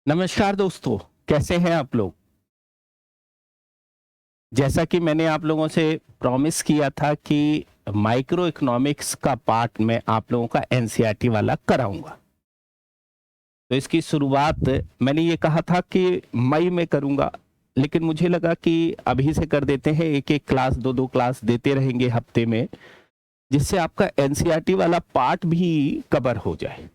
नमस्कार दोस्तों, कैसे हैं आप लोग? जैसा कि मैंने आप लोगों से प्रॉमिस किया था कि माइक्रो इकोनॉमिक्स का पार्ट मैं आप लोगों का एनसीईआरटी वाला कराऊंगा। तो इसकी शुरुआत मैंने ये कहा था कि मई में करूंगा, लेकिन मुझे लगा कि अभी से कर देते हैं, एक एक क्लास दो दो क्लास देते रहेंगे हफ्ते में, जिससे आपका एनसीईआरटी वाला पार्ट भी कवर हो जाए।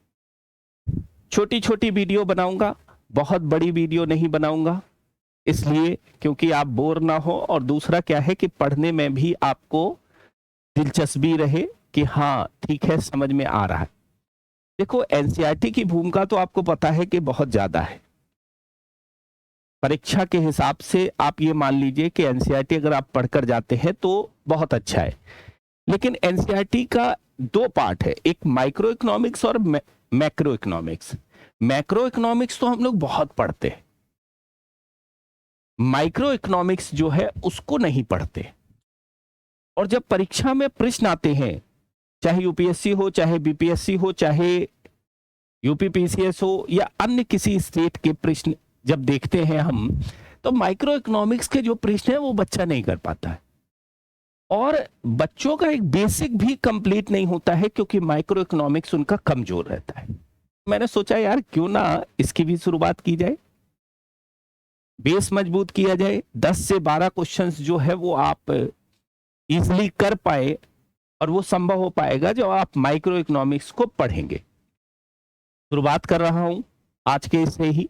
छोटी छोटी वीडियो बनाऊंगा, बहुत बड़ी वीडियो नहीं बनाऊंगा, इसलिए क्योंकि आप बोर ना हो, और दूसरा क्या है कि पढ़ने में भी आपको दिलचस्पी रहे कि हाँ ठीक है, समझ में आ रहा है। देखो, एनसीईआरटी की भूमिका तो आपको पता है कि बहुत ज्यादा है। परीक्षा के हिसाब से आप ये मान लीजिए कि एनसीईआरटी अगर आप पढ़कर जाते हैं तो बहुत अच्छा है। लेकिन एनसीईआरटी का दो पार्ट है, एक माइक्रो इकोनॉमिक्स और मैक्रो इकोनॉमिक्स। मैक्रो इकोनॉमिक्स तो हम लोग बहुत पढ़ते हैं, माइक्रो इकोनॉमिक्स जो है उसको नहीं पढ़ते। और जब परीक्षा में प्रश्न आते हैं, चाहे यूपीएससी हो, चाहे बीपीएससी हो, चाहे यूपीपीसीएस हो, या अन्य किसी स्टेट के प्रश्न जब देखते हैं हम, तो माइक्रो इकोनॉमिक्स के जो प्रश्न है वो बच्चा नहीं कर पाता है। और बच्चों का एक बेसिक भी कंप्लीट नहीं होता है, क्योंकि माइक्रो इकोनॉमिक्स उनका कमजोर रहता है। मैंने सोचा यार क्यों ना इसकी भी शुरुआत की जाए, बेस मजबूत किया जाए। 10 से 12 क्वेश्चंस जो है वो आप इजिली कर पाए, और वो संभव हो पाएगा जब आप माइक्रो इकोनॉमिक्स को पढ़ेंगे। शुरुआत कर रहा हूं आज के से ही।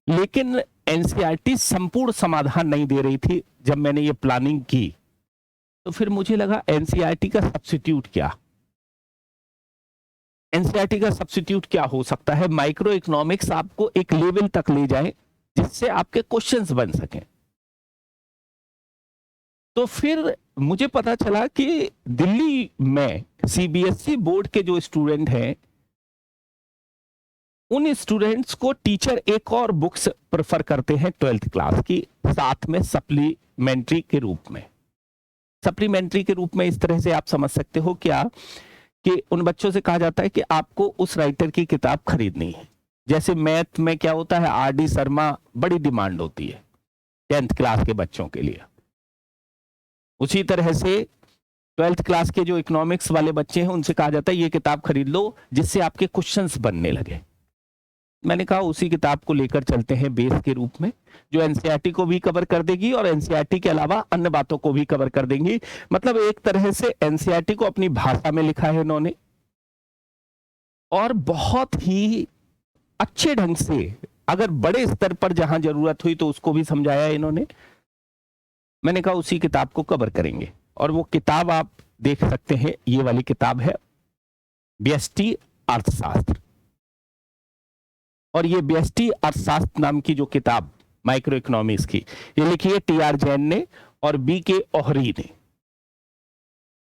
लेकिन एनसीईआरटी संपूर्ण समाधान नहीं दे रही थी। जब मैंने ये प्लानिंग की तो फिर मुझे लगा एनसीईआरटी का सब्स्टिट्यूट क्या, एनसीईआरटी का सब्स्टिट्यूट क्या हो सकता है। माइक्रो इकोनॉमिक्स आपको एक लेवल तक ले जाए जिससे आपके क्वेश्चंस बन सकें। तो फिर मुझे पता चला कि दिल्ली में सीबीएसई बोर्ड के जो स्टूडेंट हैं, उन स्टूडेंट्स को टीचर एक और बुक्स प्रेफर करते हैं 12th क्लास की, साथ में सप्लीमेंट्री के रूप में। सप्लीमेंट्री के रूप में इस तरह से आप समझ सकते हो क्या, कि उन बच्चों से कहा जाता है कि आपको उस राइटर की किताब खरीदनी है। जैसे मैथ में क्या होता है, आर डी शर्मा बड़ी डिमांड होती है 10th क्लास के बच्चों के लिए, उसी तरह से 12th क्लास के जो इकोनॉमिक्स वाले बच्चे हैं उनसे कहा जाता है ये किताब खरीद लो, जिससे आपके क्वेश्चंस बनने लगे। मैंने कहा उसी किताब को लेकर चलते हैं बेस के रूप में, जो एनसीईआरटी को भी कवर कर देगी और एनसीईआरटी के अलावा अन्य बातों को भी कवर कर देंगी। मतलब एक तरह से एनसीईआरटी को अपनी भाषा में लिखा है इन्होंने, और बहुत ही अच्छे ढंग से, अगर बड़े स्तर पर जहां जरूरत हुई तो उसको भी समझाया इन्होंने। मैंने कहा उसी किताब को कवर करेंगे, और वो किताब आप देख सकते हैं, ये वाली किताब है व्यष्टि अर्थशास्त्र। और ये व्यष्टि अर्थशास्त्र नाम की जो किताब माइक्रो इकोनॉमिक्स की, ये लिखी है टी आर जैन ने और बी के ओहरी ने।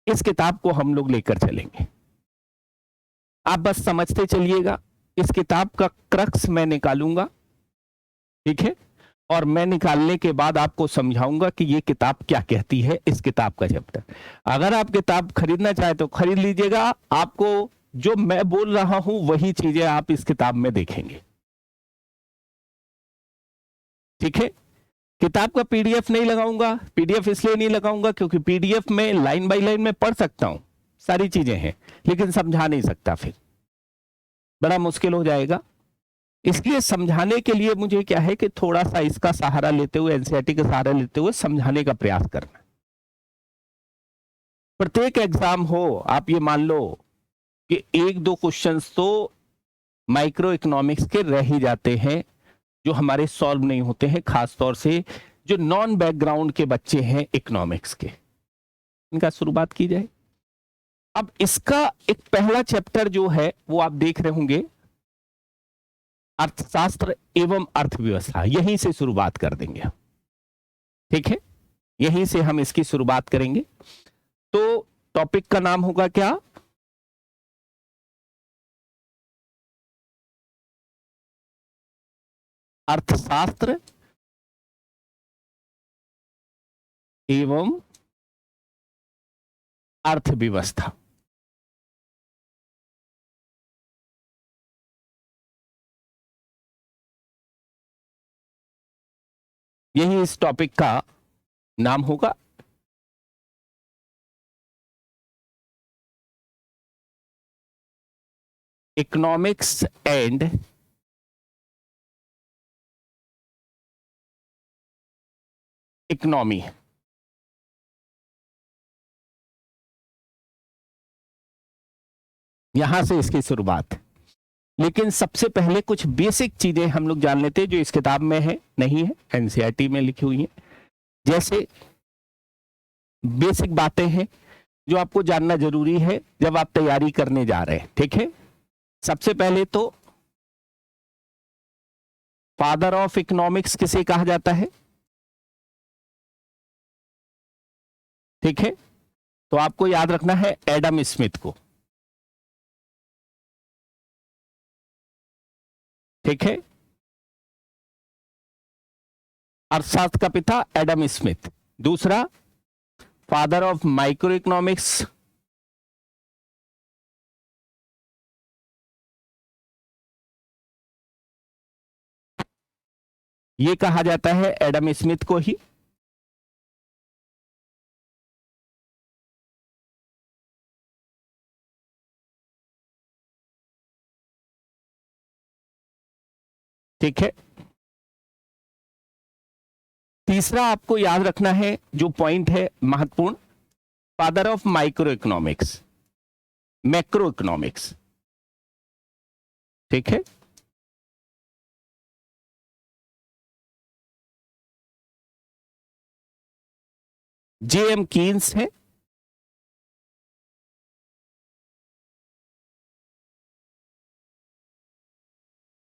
इस किताब को हम लोग लेकर चलेंगे, आप बस समझते चलिएगा। इस किताब का क्रक्स मैं निकालूंगा, ठीक है, और मैं निकालने के बाद आपको समझाऊंगा कि ये किताब क्या कहती है, इस किताब का चैप्टर। अगर आप किताब खरीदना चाहे तो खरीद लीजिएगा, आपको जो मैं बोल रहा हूं वही चीजें आप इस किताब में देखेंगे, ठीक है। किताब का पीडीएफ नहीं लगाऊंगा। पीडीएफ इसलिए नहीं लगाऊंगा क्योंकि पीडीएफ में लाइन बाय लाइन में पढ़ सकता हूं, सारी चीजें हैं, लेकिन समझा नहीं सकता, फिर बड़ा मुश्किल हो जाएगा। इसलिए समझाने के लिए मुझे क्या है कि थोड़ा सा इसका सहारा लेते हुए, एनसीईआरटी का सहारा लेते हुए समझाने का प्रयास करना। प्रत्येक एग्जाम हो, आप ये मान लो कि एक दो क्वेश्चंस तो माइक्रो इकोनॉमिक्स के रह ही जाते हैं, जो हमारे सॉल्व नहीं होते हैं, खासतौर से जो नॉन बैकग्राउंड के बच्चे हैं इकोनॉमिक्स के। इनका शुरुआत की जाए। अब इसका एक पहला चैप्टर जो है वो आप देख रहे होंगे, अर्थशास्त्र एवं अर्थव्यवस्था। यहीं से शुरुआत कर देंगे हम, ठीक है, यहीं से हम इसकी शुरुआत करेंगे। तो टॉपिक का नाम होगा क्या, अर्थशास्त्र एवं अर्थव्यवस्था। यही इस टॉपिक का नाम होगा। Economics and economy. यहां से इसकी शुरुआत। लेकिन सबसे पहले कुछ बेसिक चीजें हम लोग जान लेते हैं जो इस किताब में है, नहीं है, एनसीईआरटी में लिखी हुई है। जैसे बेसिक बातें हैं जो आपको जानना जरूरी है जब आप तैयारी करने जा रहे हैं, ठीक है। सबसे पहले तो फादर ऑफ इकोनॉमिक्स किसे कहा जाता है, ठीक है। तो आपको याद रखना है एडम स्मिथ को, ठीक है। अर्थशास्त्र का पिता एडम स्मिथ। दूसरा, फादर ऑफ माइक्रो इकोनॉमिक्स, ये कहा जाता है एडम स्मिथ को ही। ठीक है। तीसरा आपको याद रखना है जो पॉइंट है महत्वपूर्ण, father of micro economics, macro economics, ठीक है। जेएम कीन्स है,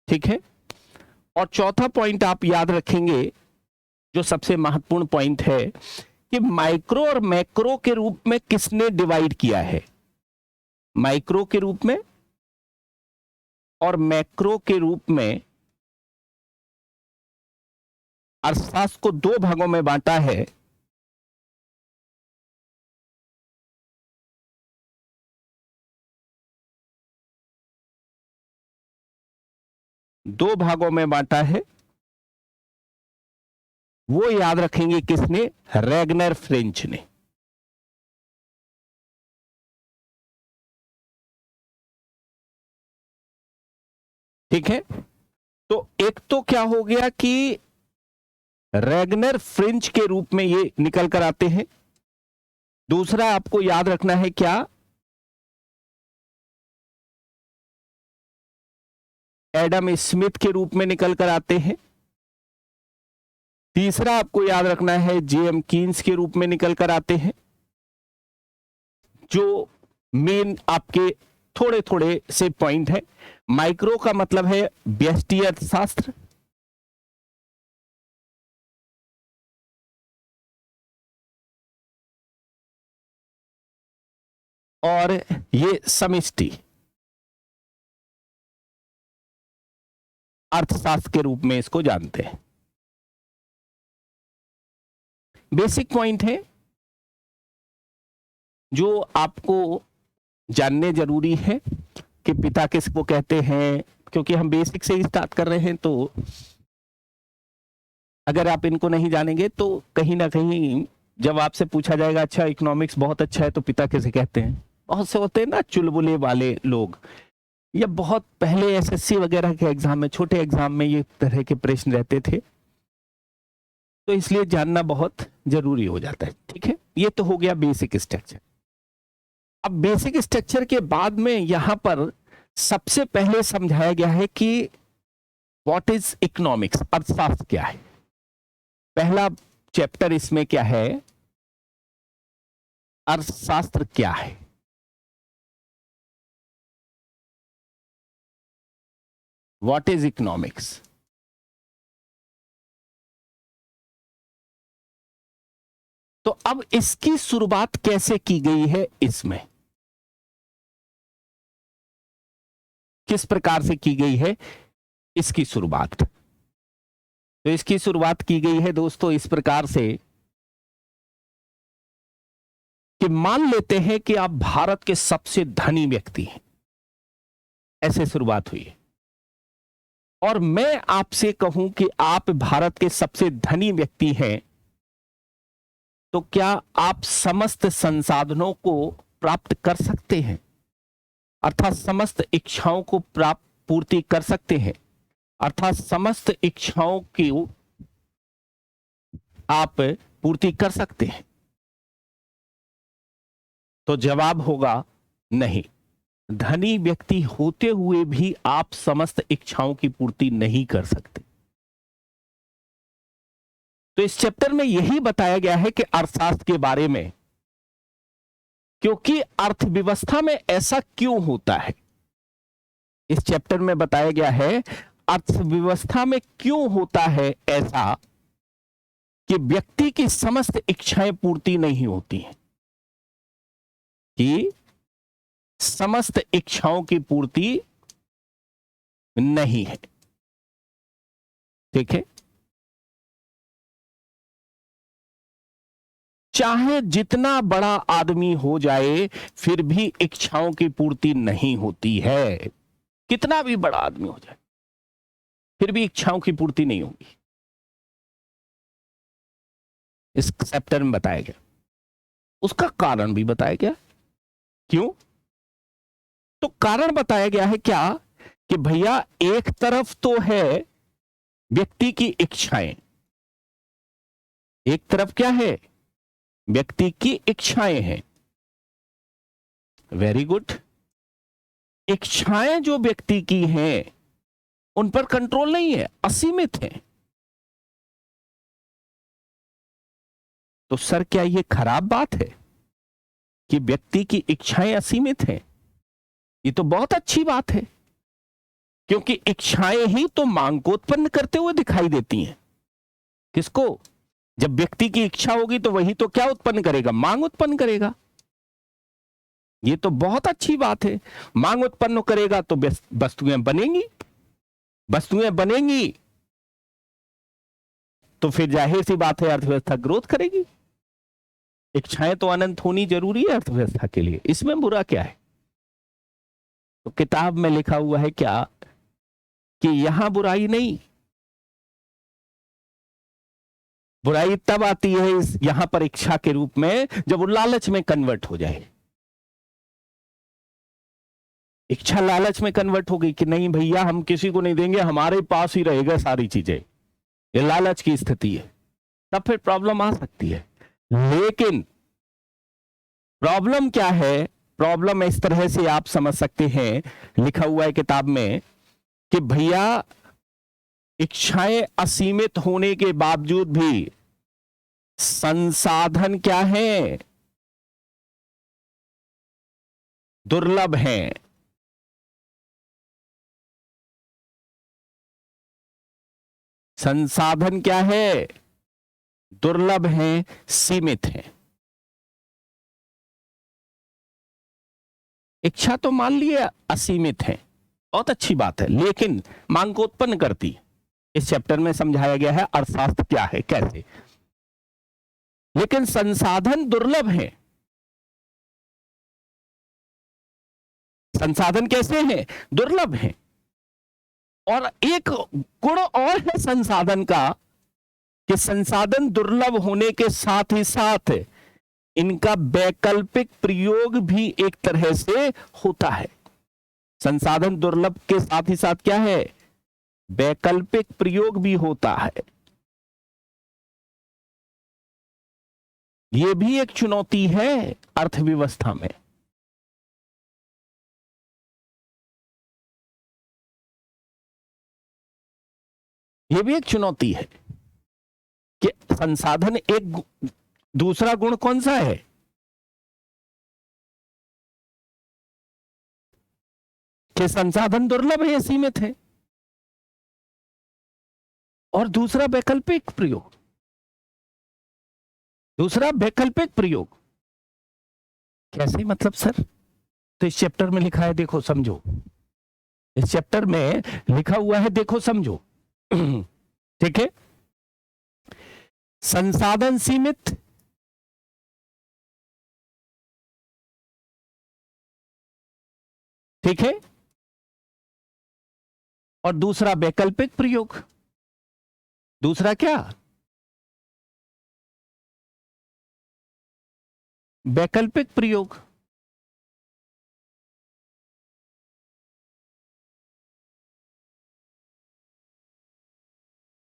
ठीक है। और चौथा पॉइंट आप याद रखेंगे जो सबसे महत्वपूर्ण पॉइंट है कि माइक्रो और मैक्रो के रूप में किसने डिवाइड किया है। माइक्रो के रूप में और मैक्रो के रूप में अर्थशास्त्र को दो भागों में बांटा है। दो भागों में बांटा है, वो याद रखेंगे किसने, रैगनर फ्रेंच ने। ठीक है। तो एक तो क्या हो गया कि रैगनर फ्रेंच के रूप में ये निकल कर आते हैं। दूसरा आपको याद रखना है क्या, एडम स्मिथ के रूप में निकल कर आते हैं। तीसरा आपको याद रखना है जेएम कीन्स के रूप में निकल कर आते हैं। जो मेन आपके थोड़े थोड़े से पॉइंट है, माइक्रो का मतलब है व्यष्टि अर्थशास्त्र, और ये समष्टि अर्थशास्त्र के रूप में इसको जानते हैं। बेसिक पॉइंट है जो आपको जानने जरूरी है कि पिता किसको कहते हैं, क्योंकि हम बेसिक से ही स्टार्ट कर रहे हैं। तो अगर आप इनको नहीं जानेंगे तो कहीं ना कहीं जब आपसे पूछा जाएगा अच्छा इकोनॉमिक्स बहुत अच्छा है तो पिता किसे कहते हैं, बहुत से होते हैं ना चुलबुले वाले लोग, या बहुत पहले एसएससी वगैरह के एग्जाम में, छोटे एग्जाम में ये तरह के प्रश्न रहते थे, तो इसलिए जानना बहुत जरूरी हो जाता है। ठीक है, ये तो हो गया बेसिक स्ट्रक्चर। अब बेसिक स्ट्रक्चर के बाद में यहां पर सबसे पहले समझाया गया है कि व्हाट इज इकोनॉमिक्स, अर्थशास्त्र क्या है। पहला चैप्टर इसमें क्या है, अर्थशास्त्र क्या है। What is economics. तो अब इसकी शुरुआत कैसे की गई है, इसमें किस प्रकार से की गई है इसकी शुरुआत। तो इसकी शुरुआत की गई है दोस्तों इस प्रकार से कि मान लेते हैं कि आप भारत के सबसे धनी व्यक्ति हैं, ऐसे शुरुआत हुई है। और मैं आपसे कहूं कि आप भारत के सबसे धनी व्यक्ति हैं, तो क्या आप समस्त संसाधनों को प्राप्त कर सकते हैं, अर्थात समस्त इच्छाओं को प्राप्त पूर्ति कर सकते हैं, अर्थात समस्त इच्छाओं की आप पूर्ति कर सकते हैं? तो जवाब होगा नहीं। धनी व्यक्ति होते हुए भी आप समस्त इच्छाओं की पूर्ति नहीं कर सकते। तो इस चैप्टर में यही बताया गया है कि अर्थशास्त्र के बारे में, क्योंकि अर्थव्यवस्था में ऐसा क्यों होता है। इस चैप्टर में बताया गया है अर्थव्यवस्था में क्यों होता है ऐसा कि व्यक्ति की समस्त इच्छाएं पूर्ति नहीं होती हैं, कि समस्त इच्छाओं की पूर्ति नहीं है। ठीक है, चाहे जितना बड़ा आदमी हो जाए फिर भी इच्छाओं की पूर्ति नहीं होती है। कितना भी बड़ा आदमी हो जाए फिर भी इच्छाओं की पूर्ति नहीं होगी। इस चैप्टर में बताया गया, उसका कारण भी बताया गया। क्यों? तो कारण बताया गया है क्या कि भैया एक तरफ तो है व्यक्ति की इच्छाएं, एक तरफ क्या है, व्यक्ति की इच्छाएं हैं। Very good. इच्छाएं जो व्यक्ति की हैं उन पर कंट्रोल नहीं है, असीमित है। तो सर क्या यह खराब बात है कि व्यक्ति की इच्छाएं असीमित हैं? ये तो बहुत अच्छी बात है, क्योंकि इच्छाएं ही तो मांग को उत्पन्न करते हुए दिखाई देती हैं। किसको? जब व्यक्ति की इच्छा होगी तो वही तो क्या उत्पन्न करेगा, मांग उत्पन्न करेगा। ये तो बहुत अच्छी बात है। मांग उत्पन्न करेगा तो वस्तुएं बनेंगी, वस्तुएं बनेंगी तो फिर जाहिर सी बात है अर्थव्यवस्था ग्रोथ करेगी। इच्छाएं तो अनंत होनी जरूरी है अर्थव्यवस्था के लिए, इसमें बुरा क्या है? तो किताब में लिखा हुआ है क्या कि यहां बुराई नहीं, बुराई तब आती है इस यहां पर इच्छा के रूप में जब वो लालच में कन्वर्ट हो जाए। इच्छा लालच में कन्वर्ट हो गई कि नहीं भैया हम किसी को नहीं देंगे, हमारे पास ही रहेगा सारी चीजें, ये लालच की स्थिति है, तब फिर प्रॉब्लम आ सकती है। लेकिन प्रॉब्लम क्या है? प्रॉब्लम इस तरह से आप समझ सकते हैं, लिखा हुआ है किताब में कि भैया इच्छाएं असीमित होने के बावजूद भी संसाधन क्या है, दुर्लभ हैं। संसाधन क्या है, दुर्लभ हैं, सीमित हैं। इच्छा तो मान लिए असीमित है, बहुत अच्छी बात है, लेकिन मांग को उत्पन्न करती। इस चैप्टर में समझाया गया है अर्थशास्त्र क्या है, कैसे। लेकिन संसाधन दुर्लभ हैं। संसाधन कैसे हैं? दुर्लभ हैं। और एक गुण और है संसाधन का कि संसाधन दुर्लभ होने के साथ ही साथ इनका वैकल्पिक प्रयोग भी एक तरह से होता है। संसाधन दुर्लभ के साथ ही साथ क्या है, वैकल्पिक प्रयोग भी होता है। यह भी एक चुनौती है अर्थव्यवस्था में। यह भी एक चुनौती है कि संसाधन, एक दूसरा गुण कौन सा है कि संसाधन दुर्लभ है, सीमित है, और दूसरा वैकल्पिक प्रयोग। दूसरा वैकल्पिक प्रयोग कैसे, मतलब सर? तो इस चैप्टर में लिखा है, देखो समझो। इस चैप्टर में लिखा हुआ है, देखो समझो। ठीक है, संसाधन सीमित, ठीक है, और दूसरा वैकल्पिक प्रयोग। दूसरा क्या? वैकल्पिक प्रयोग।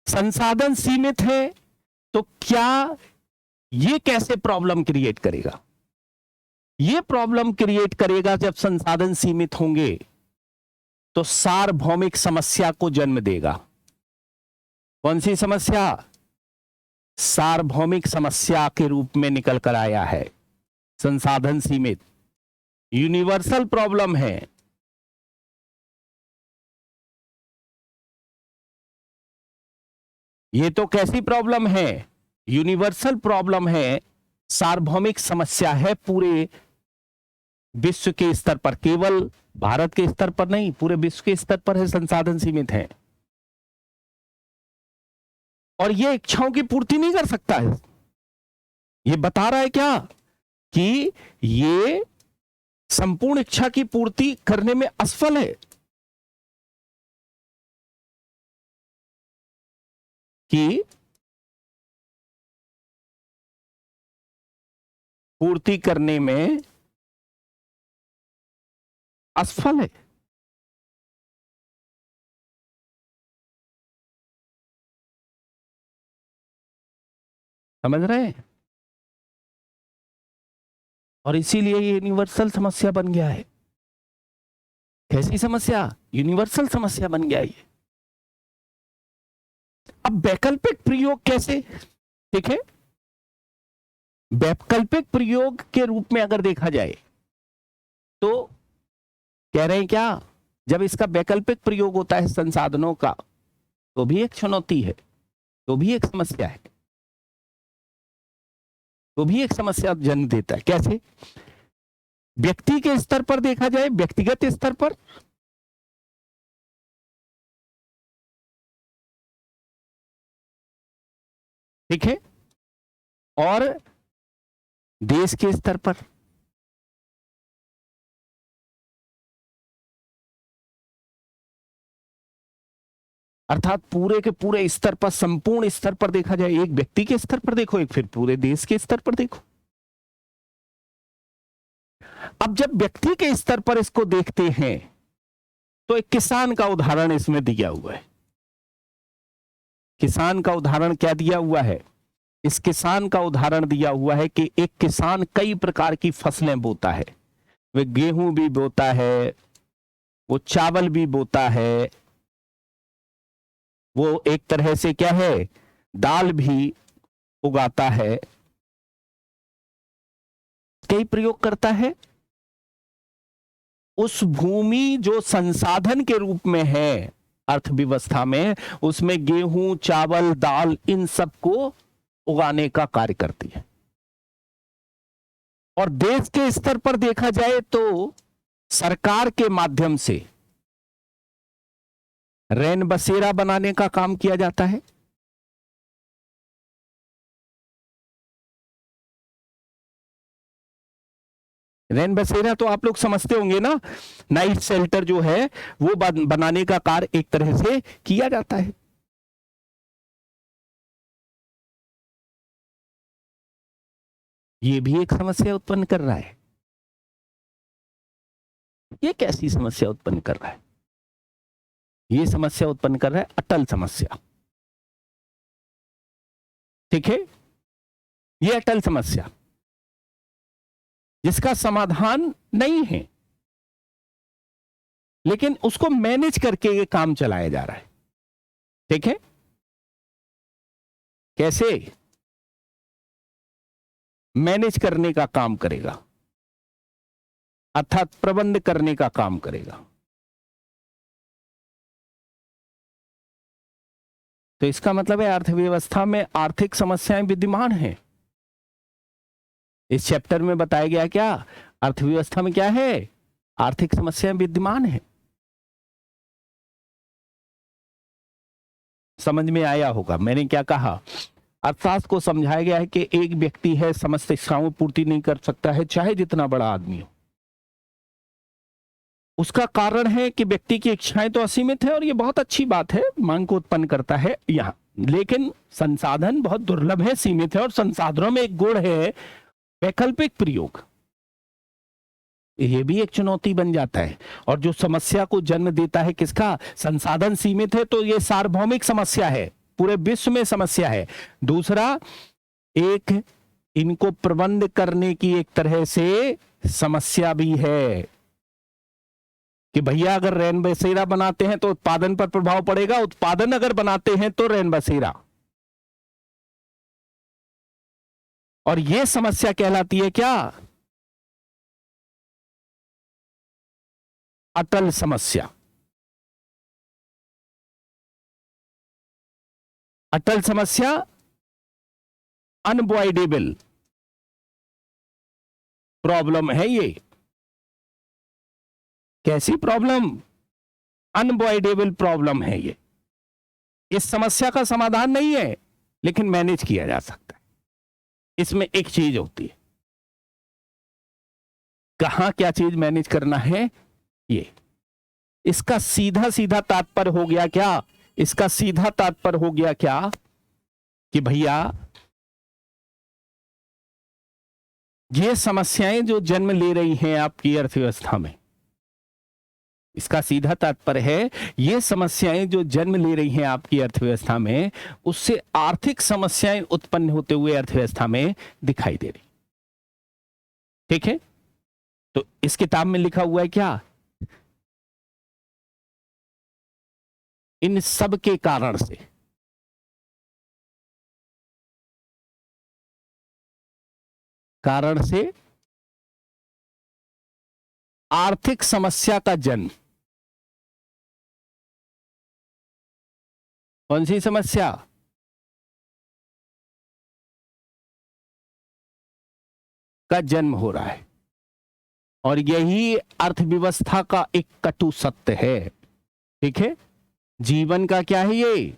संसाधन सीमित है तो क्या ये कैसे प्रॉब्लम क्रिएट करेगा? ये प्रॉब्लम क्रिएट करेगा जब संसाधन सीमित होंगे तो सार्वभौमिक समस्या को जन्म देगा। कौन सी समस्या? सार्वभौमिक समस्या के रूप में निकल कर आया है। संसाधन सीमित यूनिवर्सल प्रॉब्लम है। ये तो कैसी प्रॉब्लम है? यूनिवर्सल प्रॉब्लम है, सार्वभौमिक समस्या है, पूरे विश्व के स्तर पर, केवल भारत के स्तर पर नहीं, पूरे विश्व के स्तर पर है। संसाधन सीमित है और ये इच्छाओं की पूर्ति नहीं कर सकता है। ये बता रहा है क्या? कि ये संपूर्ण इच्छा की पूर्ति करने में असफल है। कि पूर्ति करने में असफल है। समझ रहे हैं? और इसीलिए ये यूनिवर्सल समस्या बन गया है। कैसी समस्या? यूनिवर्सल समस्या बन गया ये। अब वैकल्पिक प्रयोग कैसे? ठीक है, वैकल्पिक प्रयोग के रूप में अगर देखा जाए तो कह रहे हैं क्या, जब इसका वैकल्पिक प्रयोग होता है संसाधनों का, तो भी एक चुनौती है, तो भी एक समस्या है, तो भी एक समस्या जन्म देता है। कैसे? व्यक्ति के स्तर पर देखा जाए, व्यक्तिगत स्तर पर, ठीक है, और देश के स्तर पर। अर्थात पूरे के पूरे स्तर पर, संपूर्ण स्तर पर देखा जाए, एक व्यक्ति के स्तर पर देखो, एक फिर पूरे देश के स्तर पर देखो। अब जब व्यक्ति के स्तर पर इसको देखते हैं तो एक किसान का उदाहरण इसमें दिया हुआ है। किसान का उदाहरण क्या दिया हुआ है? इस किसान का उदाहरण दिया हुआ है कि एक किसान कई प्रकार की फसलें बोता है। वे गेहूं भी बोता है, वो चावल भी बोता है, वो एक तरह से क्या है, दाल भी उगाता है, कई प्रयोग करता है। उस भूमि जो संसाधन के रूप में है अर्थव्यवस्था में, उसमें गेहूं, चावल, दाल, इन सब को उगाने का कार्य करती है। और देश के स्तर पर देखा जाए तो सरकार के माध्यम से रैन बसेरा बनाने का काम किया जाता है। रैन बसेरा तो आप लोग समझते होंगे ना, नाइट शेल्टर जो है वो बनाने का कार्य एक तरह से किया जाता है। ये भी एक समस्या उत्पन्न कर रहा है। ये कैसी समस्या उत्पन्न कर रहा है? ये समस्या उत्पन्न कर रहा है अटल समस्या। ठीक है, ये अटल समस्या जिसका समाधान नहीं है, लेकिन उसको मैनेज करके ये काम चलाया जा रहा है। ठीक है, कैसे मैनेज करने का काम करेगा, अर्थात प्रबंध करने का काम करेगा। तो इसका मतलब है अर्थव्यवस्था में आर्थिक समस्याएं विद्यमान हैं। इस चैप्टर में बताया गया क्या, अर्थव्यवस्था में क्या है, आर्थिक समस्याएं विद्यमान है। समझ में आया होगा मैंने क्या कहा? अर्थशास्त्र को समझाया गया है कि एक व्यक्ति है, समस्त इच्छाओं पूर्ति नहीं कर सकता है, चाहे जितना बड़ा आदमी हो। उसका कारण है कि व्यक्ति की इच्छाएं तो असीमित है और ये बहुत अच्छी बात है, मांग को उत्पन्न करता है यहाँ, लेकिन संसाधन बहुत दुर्लभ है, सीमित है। और संसाधनों में एक गुण है वैकल्पिक प्रयोग, ये भी एक चुनौती बन जाता है। और जो समस्या को जन्म देता है किसका, संसाधन सीमित है तो ये सार्वभौमिक समस्या है, पूरे विश्व में समस्या है। दूसरा, एक इनको प्रबंध करने की एक तरह से समस्या भी है कि भैया अगर रैन बसेरा बनाते हैं तो उत्पादन पर प्रभाव पड़ेगा, उत्पादन अगर बनाते हैं तो रैन बसेरा। और यह समस्या कहलाती है क्या, अटल समस्या। अटल समस्या, अनअवॉइडेबल प्रॉब्लम है ये। कैसी प्रॉब्लम, अनअवॉइडेबल प्रॉब्लम है ये। इस समस्या का समाधान नहीं है लेकिन मैनेज किया जा सकता है। इसमें एक चीज होती है, कहां क्या चीज मैनेज करना है ये। इसका सीधा सीधा तात्पर्य हो गया क्या, इसका सीधा तात्पर्य हो गया क्या कि भैया ये समस्याएं जो जन्म ले रही हैं आपकी अर्थव्यवस्था में, इसका सीधा तात्पर्य है ये समस्याएं जो जन्म ले रही हैं आपकी अर्थव्यवस्था में, उससे आर्थिक समस्याएं उत्पन्न होते हुए अर्थव्यवस्था में दिखाई दे रही। ठीक है, तो इस किताब में लिखा हुआ है क्या, इन सब के कारण से आर्थिक समस्या का जन्म। कौन सी समस्या, का जन्म हो रहा है। और यही अर्थव्यवस्था का एक कटु सत्य है। ठीक है, जीवन का क्या है ये,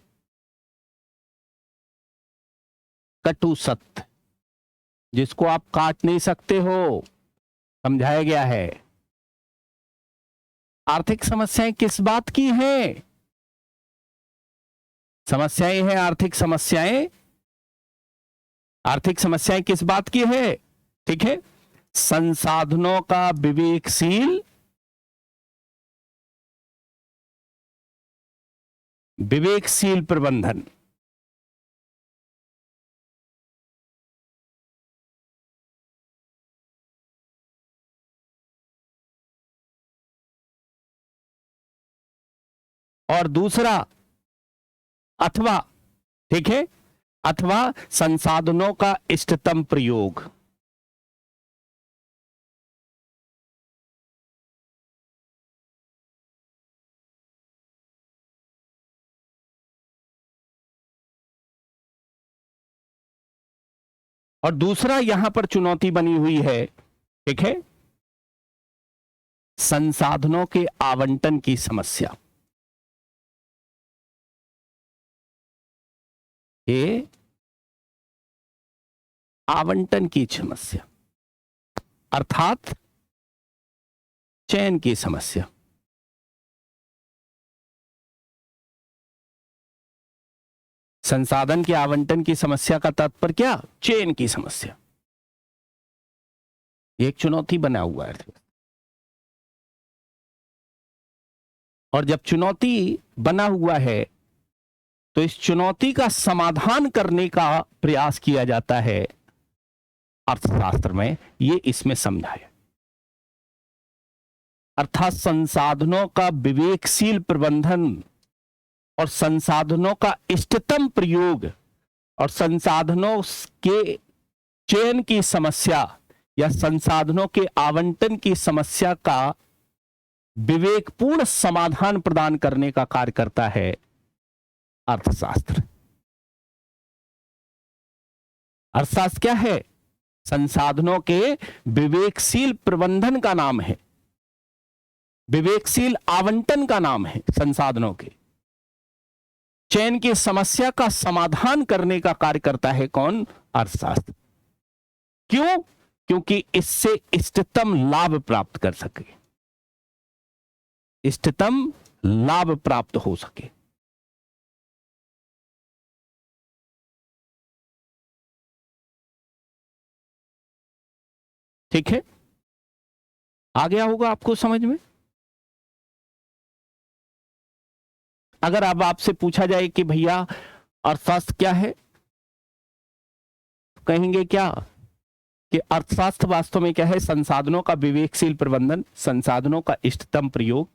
कटु सत्य, जिसको आप काट नहीं सकते हो, समझाया गया है। आर्थिक समस्याएं किस बात की हैं, समस्याएं हैं आर्थिक समस्याएं, आर्थिक समस्याएं किस बात की है। ठीक है, संसाधनों का विवेकशील प्रबंधन। और दूसरा, अथवा, ठीक है, अथवा संसाधनों का इष्टतम प्रयोग। और दूसरा यहां पर चुनौती बनी हुई है, ठीक है, संसाधनों के आवंटन की समस्या। ये आवंटन की समस्या अर्थात चयन की समस्या। संसाधन के आवंटन की समस्या का तात्पर्य क्या, चयन की समस्या। एक चुनौती बना हुआ है। और जब चुनौती बना हुआ है तो इस चुनौती का समाधान करने का प्रयास किया जाता है अर्थशास्त्र में, ये इसमें समझाया। अर्थात संसाधनों का विवेकशील प्रबंधन और संसाधनों का इष्टतम प्रयोग और संसाधनों के चयन की समस्या या संसाधनों के आवंटन की समस्या का विवेकपूर्ण समाधान प्रदान करने का कार्य करता है अर्थशास्त्र। अर्थशास्त्र क्या है, संसाधनों के विवेकशील प्रबंधन का नाम है, विवेकशील आवंटन का नाम है। संसाधनों के चयन की समस्या का समाधान करने का कार्य करता है कौन, अर्थशास्त्र। क्यों, क्योंकि इससे इष्टतम लाभ प्राप्त कर सके। इष्टतम लाभ प्राप्त हो सके। ठीक है, आ गया होगा आपको समझ में। अगर अब आपसे पूछा जाए कि भैया अर्थशास्त्र क्या है, कहेंगे क्या कि अर्थशास्त्र वास्तव में क्या है? संसाधनों का विवेकशील प्रबंधन, संसाधनों का इष्टतम प्रयोग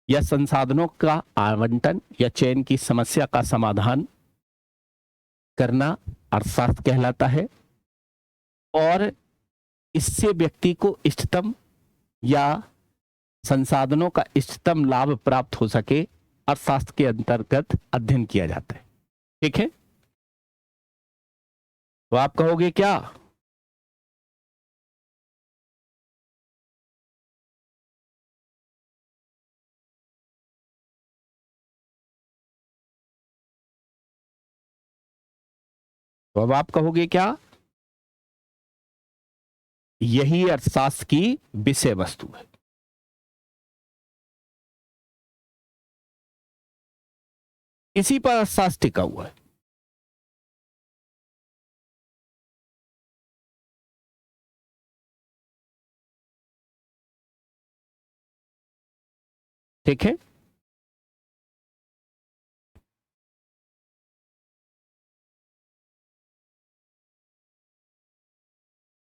या संसाधनों का आवंटन या चयन की समस्या का समाधान करना अर्थशास्त्र कहलाता है। और इससे व्यक्ति को इष्टतम या संसाधनों का इष्टतम लाभ प्राप्त हो सके, अर्थशास्त्र के अंतर्गत अध्ययन किया जाता है। ठीक है, तो आप कहोगे क्या? तो अब आप कहोगे क्या? यही अर्थशास्त्र की विषय वस्तु है। इसी पर अर्थशास्त्र टिका हुआ है। ठीक है,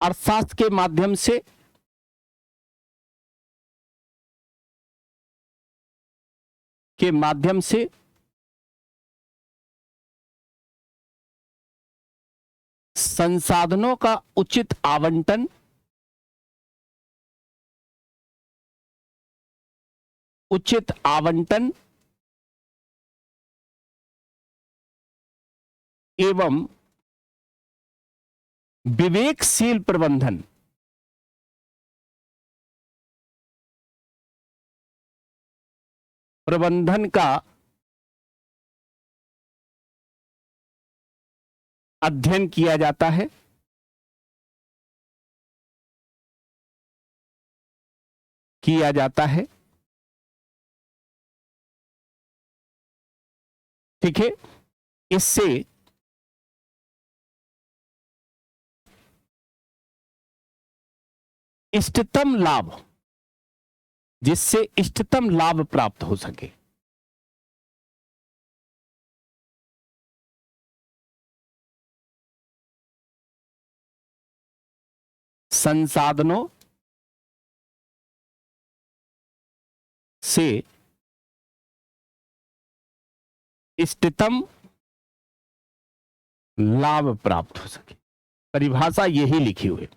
अर्थशास्त्र के माध्यम से संसाधनों का उचित आवंटन, एवं विवेकशील प्रबंधन का अध्ययन किया जाता है। ठीक है, इससे इष्टतम लाभ, जिससे इष्टतम लाभ प्राप्त हो सके, संसाधनों से इष्टतम लाभ प्राप्त हो सके। परिभाषा यही लिखी हुई,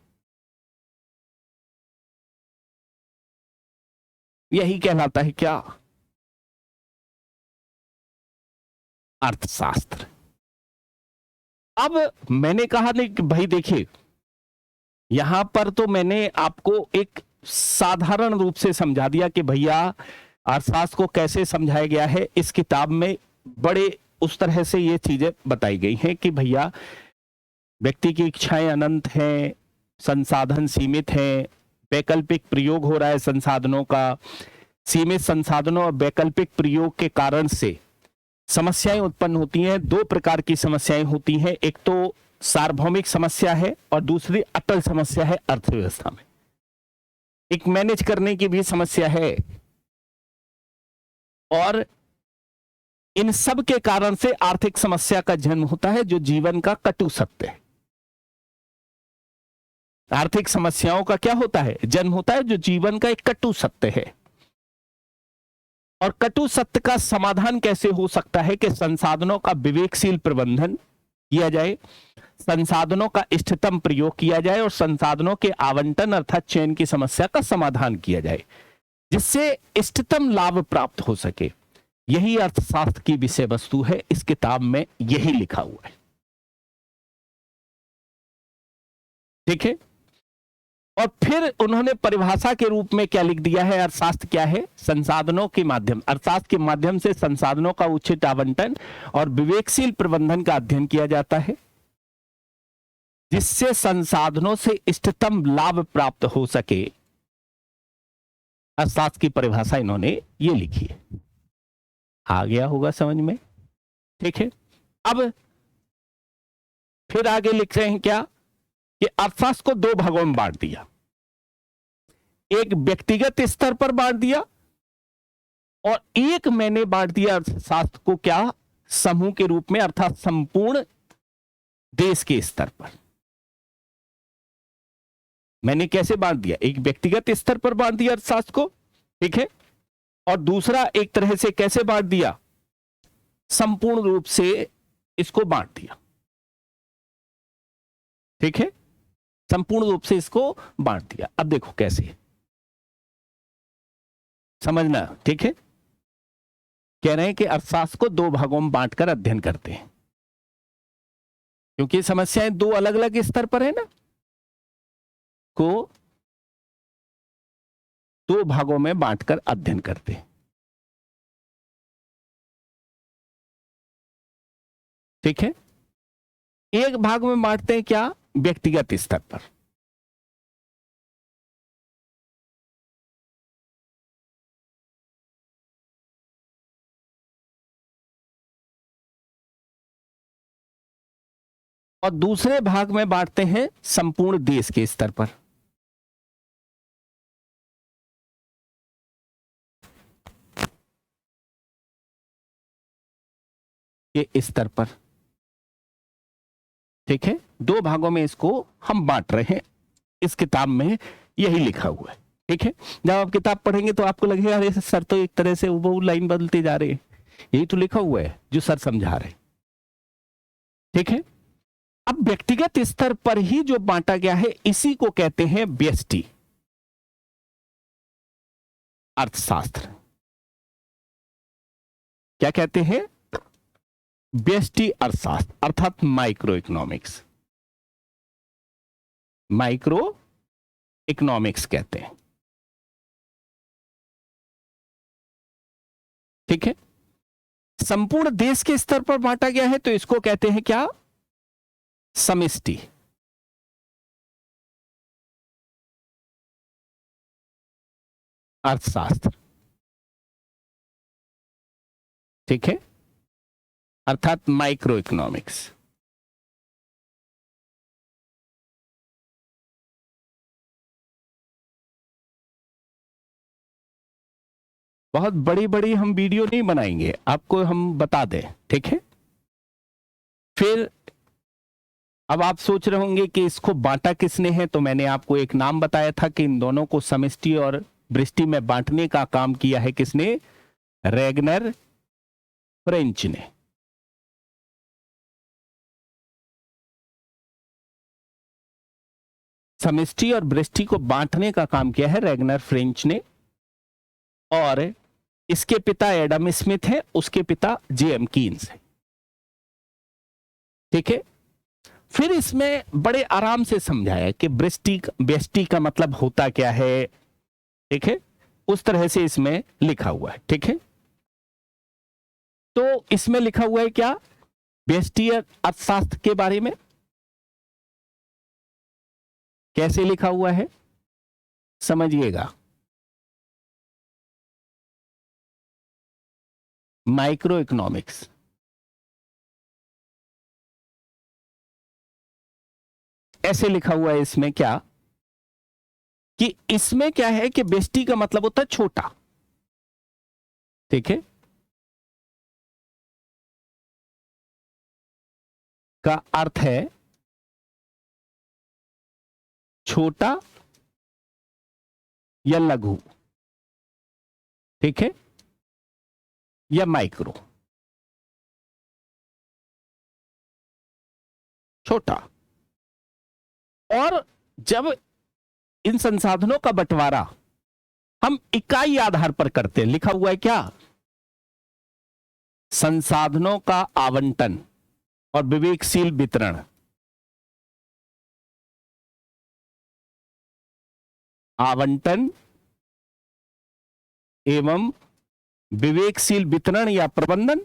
यही कहलाता है क्या? अर्थशास्त्र। अब मैंने कहा नहीं कि भाई देखिए, यहां पर तो मैंने आपको एक साधारण रूप से समझा दिया कि भैया अर्थशास्त्र को कैसे समझाया गया है। इस किताब में बड़े उस तरह से ये चीजें बताई गई हैं कि भैया व्यक्ति की इच्छाएं अनंत हैं, संसाधन सीमित हैं, वैकल्पिक प्रयोग हो रहा है संसाधनों का। सीमित संसाधनों और वैकल्पिक प्रयोग के कारण से समस्याएं उत्पन्न होती हैं। दो प्रकार की समस्याएं होती हैं, एक तो सार्वभौमिक समस्या है और दूसरी अटल समस्या है अर्थव्यवस्था में। एक मैनेज करने की भी समस्या है, और इन सब के कारण से आर्थिक समस्या का जन्म होता है, जो जीवन का कटु सत्य है। आर्थिक समस्याओं का क्या होता है? जन्म होता है, जो जीवन का एक कटु सत्य है। और कटु सत्य का समाधान कैसे हो सकता है? कि संसाधनों का विवेकशील प्रबंधन किया जाए, संसाधनों का इष्टतम प्रयोग किया जाए और संसाधनों के आवंटन अर्थात चयन की समस्या का समाधान किया जाए, जिससे इष्टतम लाभ प्राप्त हो सके। यही अर्थशास्त्र की विषय वस्तु है। इस किताब में यही लिखा हुआ है। ठीक है, और फिर उन्होंने परिभाषा के रूप में क्या लिख दिया है? अर्थशास्त्र क्या है? संसाधनों के माध्यम, अर्थशास्त्र के माध्यम से संसाधनों का उचित आवंटन और विवेकशील प्रबंधन का अध्ययन किया जाता है, जिससे संसाधनों से इष्टतम लाभ प्राप्त हो सके, अर्थशास्त्र की परिभाषा इन्होंने ये लिखी है। आ गया होगा समझ में, ठीक है। अब फिर आगे लिख रहे हैं क्या कि अर्थशास्त्र को दो भागों में बांट दिया, एक व्यक्तिगत स्तर पर बांट दिया और एक मैंने बांट दिया अर्थशास्त्र को क्या, समूह के रूप में, अर्थात संपूर्ण देश के स्तर पर। मैंने कैसे बांट दिया, एक व्यक्तिगत स्तर पर बांट दिया अर्थशास्त्र को, ठीक है, और दूसरा एक तरह से कैसे बांट दिया, संपूर्ण रूप से इसको बांट दिया, ठीक है, संपूर्ण रूप से इसको बांट दिया। अब देखो कैसे समझना, ठीक है। कह रहे हैं कि अर्थशास्त्र को दो भागों में बांटकर अध्ययन करते हैं, क्योंकि समस्याएं दो अलग अलग स्तर पर है ना, को दो भागों में बांटकर अध्ययन करते हैं, ठीक है। एक भाग में बांटते हैं क्या, व्यक्तिगत स्तर पर, और दूसरे भाग में बांटते हैं संपूर्ण देश के स्तर पर। के स्तर पर, ठीक है, दो भागों में इसको हम बांट रहे हैं। इस किताब में यही लिखा हुआ है, ठीक है। जब आप किताब पढ़ेंगे तो आपको लगेगा अरे सर तो एक तरह से वो लाइन बदलते जा रहे हैं, यही तो लिखा हुआ है जो सर समझा रहे, ठीक है। अब व्यक्तिगत स्तर पर ही जो बांटा गया है इसी को कहते हैं व्यष्टि अर्थशास्त्र। क्या कहते हैं, व्यष्टि अर्थशास्त्र, अर्थात माइक्रो इकोनॉमिक्स, माइक्रो इकोनॉमिक्स कहते हैं, ठीक है। संपूर्ण देश के स्तर पर बांटा गया है तो इसको कहते हैं क्या, समष्टि अर्थशास्त्र, ठीक है, अर्थात माइक्रो इकोनॉमिक्स। बहुत बड़ी बड़ी हम वीडियो नहीं बनाएंगे, आपको हम बता दें, ठीक है। फिर अब आप सोच रहे होंगे कि इसको बांटा किसने है, तो मैंने आपको एक नाम बताया था कि इन दोनों को समष्टि और व्यष्टि में बांटने का काम किया है किसने, रैगनर फ्रेंच ने। समष्टि और व्यष्टि को बांटने का काम किया है रैगनर फ्रेंच ने, और इसके पिता एडम स्मिथ है, उसके पिता जेएम कीन्स है, ठीक है। फिर इसमें बड़े आराम से समझाया कि व्यष्टि का मतलब होता क्या है, ठीक है, उस तरह से इसमें लिखा हुआ है, ठीक है। तो इसमें लिखा हुआ है क्या, व्यष्टि अर्थशास्त्र के बारे में कैसे लिखा हुआ है समझिएगा। माइक्रो इकोनॉमिक्स, ऐसे लिखा हुआ है इसमें क्या, कि इसमें क्या है कि व्यष्टि का मतलब होता है छोटा, ठीक है, का अर्थ है छोटा या लघु, ठीक है, या माइक्रो, छोटा। और जब इन संसाधनों का बंटवारा हम इकाई आधार पर करते हैं, लिखा हुआ है क्या, संसाधनों का आवंटन और विवेकशील वितरण, आवंटन एवं विवेकशील वितरण या प्रबंधन,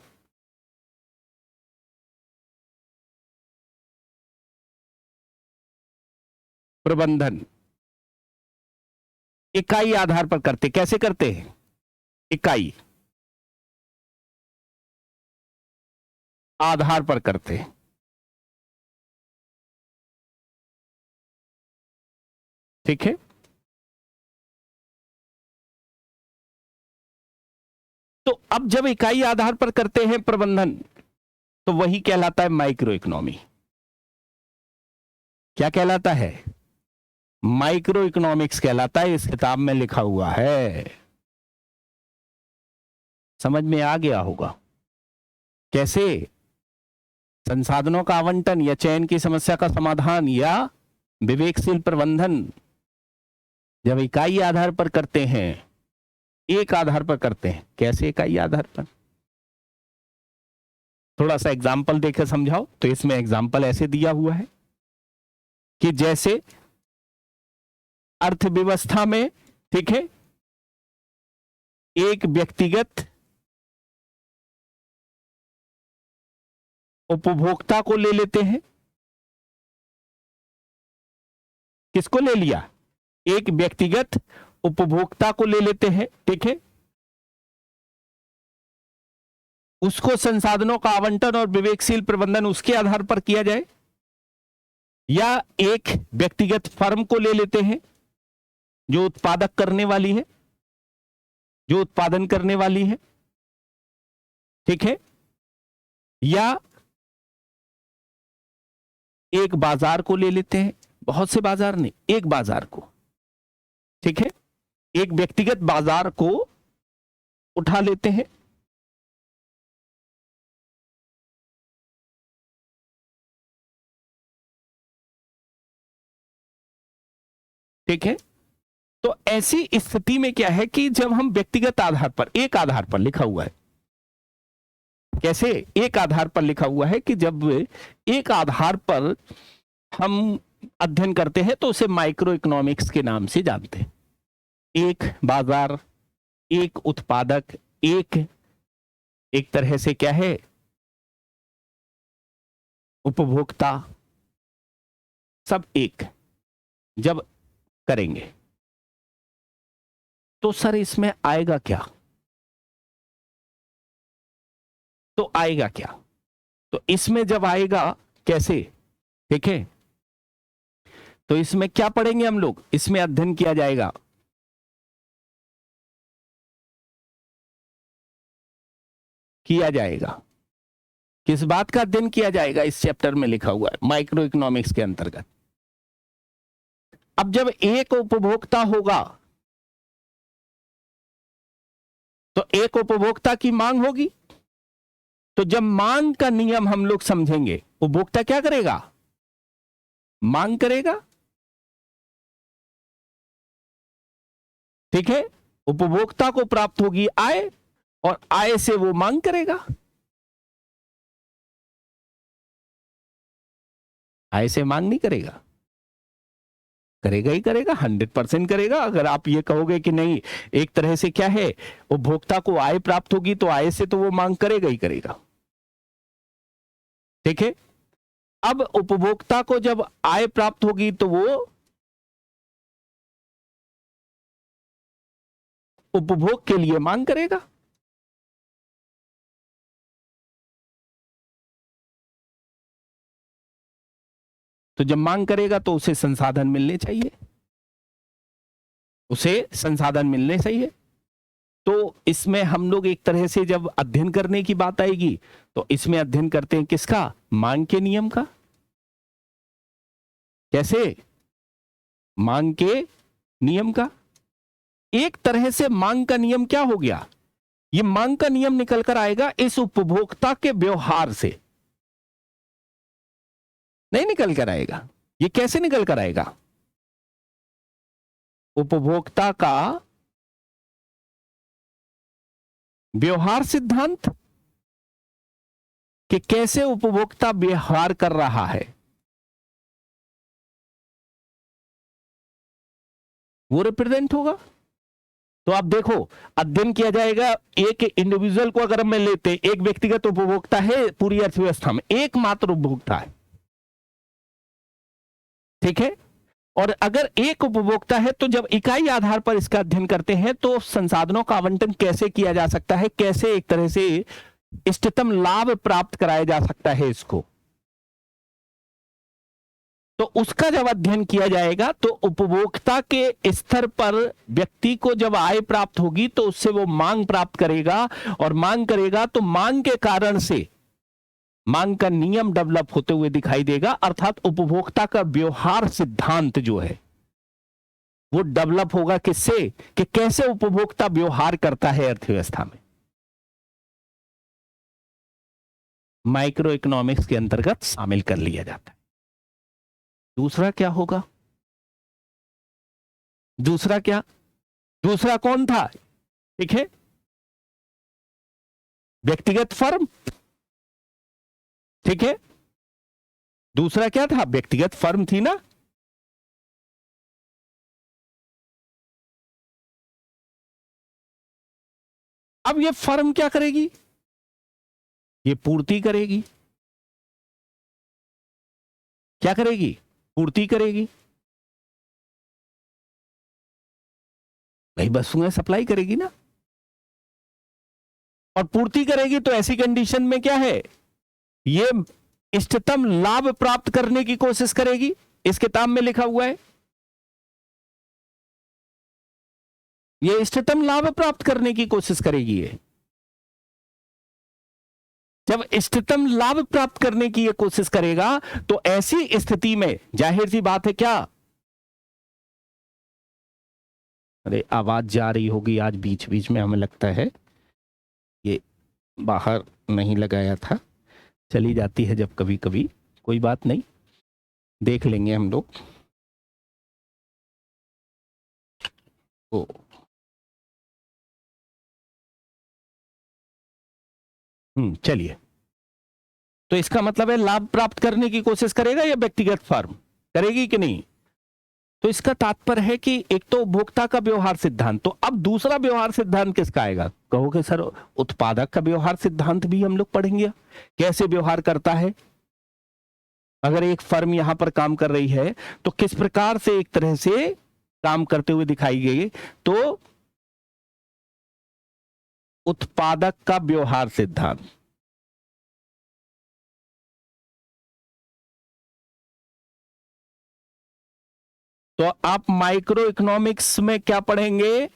प्रबंधन, इकाई आधार पर करते। कैसे करते हैं? इकाई आधार पर करते हैं। ठीक है, तो अब जब इकाई आधार पर करते हैं प्रबंधन, तो वही कहलाता है माइक्रो इकोनॉमी। क्या कहलाता है? माइक्रो इकोनॉमिक्स कहलाता है। इस किताब में लिखा हुआ है, समझ में आ गया होगा। कैसे? संसाधनों का आवंटन या चयन की समस्या का समाधान या विवेकशील प्रबंधन जब इकाई आधार पर करते हैं, एक आधार पर करते हैं। कैसे इकाई आधार पर? थोड़ा सा एग्जाम्पल देकर समझाओ। तो इसमें एग्जाम्पल ऐसे दिया हुआ है कि जैसे अर्थव्यवस्था में, ठीक है, एक व्यक्तिगत उपभोक्ता को ले लेते हैं। किसको ले लिया? एक व्यक्तिगत उपभोक्ता को ले लेते हैं, ठीक है। उसको संसाधनों का आवंटन और विवेकशील प्रबंधन उसके आधार पर किया जाए, या एक व्यक्तिगत फर्म को ले लेते हैं जो उत्पादक करने वाली है, जो उत्पादन करने वाली है, ठीक है, या एक बाजार को ले लेते हैं। बहुत से बाजार नहीं, एक बाजार को, ठीक है, एक व्यक्तिगत बाजार को उठा लेते हैं। ठीक है, तो ऐसी स्थिति में क्या है कि जब हम व्यक्तिगत आधार पर, एक आधार पर लिखा हुआ है, कैसे? एक आधार पर लिखा हुआ है कि जब एक आधार पर हम अध्ययन करते हैं तो उसे माइक्रो इकोनॉमिक्स के नाम से जानते हैं। एक बाजार, एक उत्पादक, एक तरह से क्या है, उपभोक्ता, सब एक जब करेंगे तो सर इसमें आएगा क्या? तो आएगा क्या? तो इसमें जब आएगा कैसे, ठीक है, तो इसमें क्या पढ़ेंगे हम लोग? इसमें अध्ययन किया जाएगा किस बात का अध्ययन किया जाएगा? इस चैप्टर में लिखा हुआ है माइक्रो इकोनॉमिक्स के अंतर्गत। अब जब एक उपभोक्ता होगा तो एक उपभोक्ता की मांग होगी, तो जब मांग का नियम हम लोग समझेंगे, उपभोक्ता क्या करेगा? मांग करेगा, ठीक है। उपभोक्ता को प्राप्त होगी आय, और आय से वो मांग करेगा। आय से मांग नहीं करेगा, करेगा ही करेगा, 100% करेगा। अगर आप ये कहोगे कि नहीं, एक तरह से क्या है, उपभोक्ता को आय प्राप्त होगी तो आय से तो वो मांग करेगा ही करेगा, ठीक है। अब उपभोक्ता को जब आय प्राप्त होगी तो वो उपभोग के लिए मांग करेगा। तो जब मांग करेगा तो उसे संसाधन मिलने चाहिए, तो इसमें हम लोग एक तरह से जब अध्ययन करने की बात आएगी तो इसमें अध्ययन करते हैं किसका? मांग के नियम का। कैसे? मांग के नियम का। एक तरह से मांग का नियम क्या हो गया? ये मांग का नियम निकल कर आएगा इस उपभोक्ता के व्यवहार से, नहीं निकल कर आएगा। ये कैसे निकल कर आएगा? उपभोक्ता का व्यवहार सिद्धांत, कि कैसे उपभोक्ता व्यवहार कर रहा है, वो रिप्रेजेंट होगा। तो आप देखो, अध्ययन किया जाएगा एक इंडिविजुअल को, अगर हम लेते हैं, एक व्यक्तिगत उपभोक्ता है पूरी अर्थव्यवस्था में, एकमात्र उपभोक्ता है, ठीक है। और अगर एक उपभोक्ता है तो जब इकाई आधार पर इसका अध्ययन करते हैं तो संसाधनों का आवंटन कैसे किया जा सकता है, कैसे एक तरह से इष्टतम लाभ प्राप्त कराया जा सकता है इसको, तो उसका जब अध्ययन किया जाएगा तो उपभोक्ता के स्तर पर व्यक्ति को जब आय प्राप्त होगी तो उससे वो मांग प्राप्त करेगा, और मांग करेगा तो मांग के कारण से मांग का नियम डेवलप होते हुए दिखाई देगा, अर्थात उपभोक्ता का व्यवहार सिद्धांत जो है वो डेवलप होगा। किससे? कि कैसे उपभोक्ता व्यवहार करता है अर्थव्यवस्था में। माइक्रो इकोनॉमिक्स के अंतर्गत शामिल कर लिया जाता है। दूसरा क्या होगा? दूसरा क्या? दूसरा कौन था? ठीक है, व्यक्तिगत फर्म। ठीक है, दूसरा क्या था? व्यक्तिगत फर्म थी ना। अब ये फर्म क्या करेगी? ये पूर्ति करेगी। क्या करेगी? पूर्ति करेगी। भाई वस्तुएं सप्लाई करेगी ना, और पूर्ति करेगी तो ऐसी कंडीशन में क्या है, ये इष्टतम लाभ प्राप्त करने की कोशिश करेगी। इस किताब में लिखा हुआ है ये इष्टतम लाभ प्राप्त करने की कोशिश करेगी। ये जब इष्टतम लाभ प्राप्त करने की ये कोशिश करेगा तो ऐसी स्थिति में जाहिर सी बात है क्या, अरे आवाज जा रही होगी आज बीच बीच में, हमें लगता है ये बाहर नहीं लगाया था, चली जाती है जब कभी कभी, कोई बात नहीं, देख लेंगे हम लोग। चलिए, तो इसका मतलब है लाभ प्राप्त करने की कोशिश करेगा या व्यक्तिगत फर्म करेगी कि नहीं? तो इसका तात्पर्य है कि एक तो उपभोक्ता का व्यवहार सिद्धांत, तो अब दूसरा व्यवहार सिद्धांत किसका आएगा? कहोगे सर उत्पादक का व्यवहार सिद्धांत भी हम लोग पढ़ेंगे, कैसे व्यवहार करता है। अगर एक फर्म यहां पर काम कर रही है तो किस प्रकार से एक तरह से काम करते हुए दिखाई गई, तो उत्पादक का व्यवहार सिद्धांत। तो आप माइक्रो इकोनॉमिक्स में क्या पढ़ेंगे?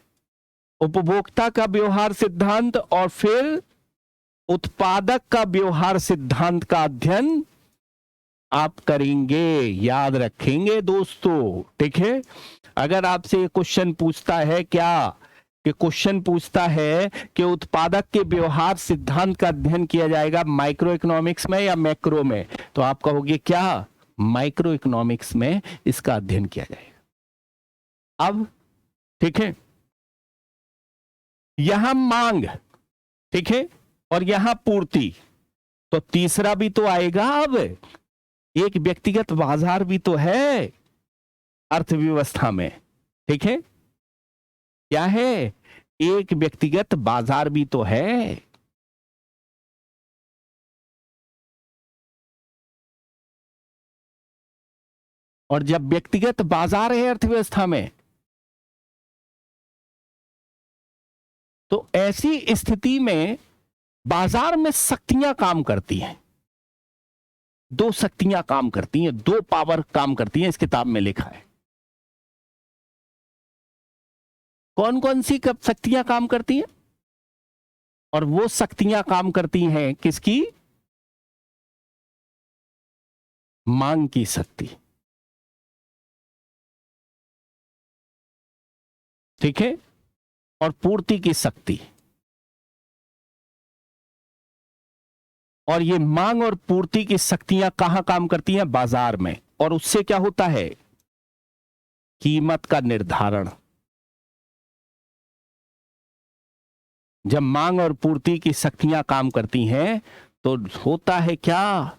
उपभोक्ता का व्यवहार सिद्धांत और फिर उत्पादक का व्यवहार सिद्धांत का अध्ययन आप करेंगे, याद रखेंगे दोस्तों। ठीक है, अगर आपसे क्वेश्चन पूछता है क्या, कि क्वेश्चन पूछता है कि उत्पादक के व्यवहार सिद्धांत का अध्ययन किया जाएगा माइक्रो इकोनॉमिक्स में या मैक्रो में, तो आप कहोगे क्या, माइक्रो इकोनॉमिक्स में इसका अध्ययन किया जाएगा। अब ठीक है, यहां मांग, ठीक है, और यहां पूर्ति, तो तीसरा भी तो आएगा। अब एक व्यक्तिगत बाजार भी तो है अर्थव्यवस्था में। ठीक है, क्या है? एक व्यक्तिगत बाजार भी तो है। और जब व्यक्तिगत बाजार है अर्थव्यवस्था में, तो ऐसी स्थिति में बाजार में शक्तियां काम करती हैं। दो शक्तियां काम करती हैं, दो पावर काम करती हैं, इस किताब में लिखा है। कौन कौन सी कब शक्तियां काम करती हैं? और वो शक्तियां काम करती हैं किसकी? मांग की शक्ति। ठीक है, और पूर्ति की शक्ति। और ये मांग और पूर्ति की शक्तियां कहां काम करती हैं? बाजार में। और उससे क्या होता है? कीमत का निर्धारण। जब मांग और पूर्ति की शक्तियां काम करती हैं तो होता है क्या?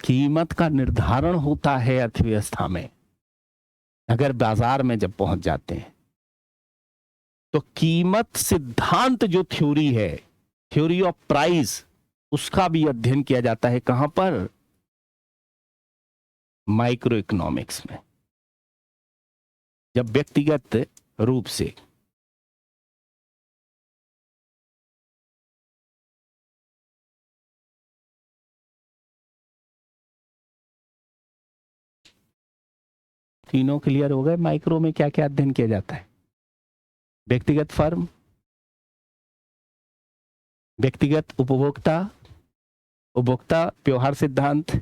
कीमत का निर्धारण होता है अर्थव्यवस्था में। अगर बाजार में जब पहुंच जाते हैं तो कीमत सिद्धांत जो थ्योरी है, थ्योरी ऑफ प्राइस, उसका भी अध्ययन किया जाता है। कहां पर? माइक्रो इकोनॉमिक्स में, जब व्यक्तिगत रूप से तीनों क्लियर हो गए। माइक्रो में क्या क्या अध्ययन किया जाता है? व्यक्तिगत फर्म, व्यक्तिगत उपभोक्ता, उपभोक्ता व्यवहार सिद्धांत,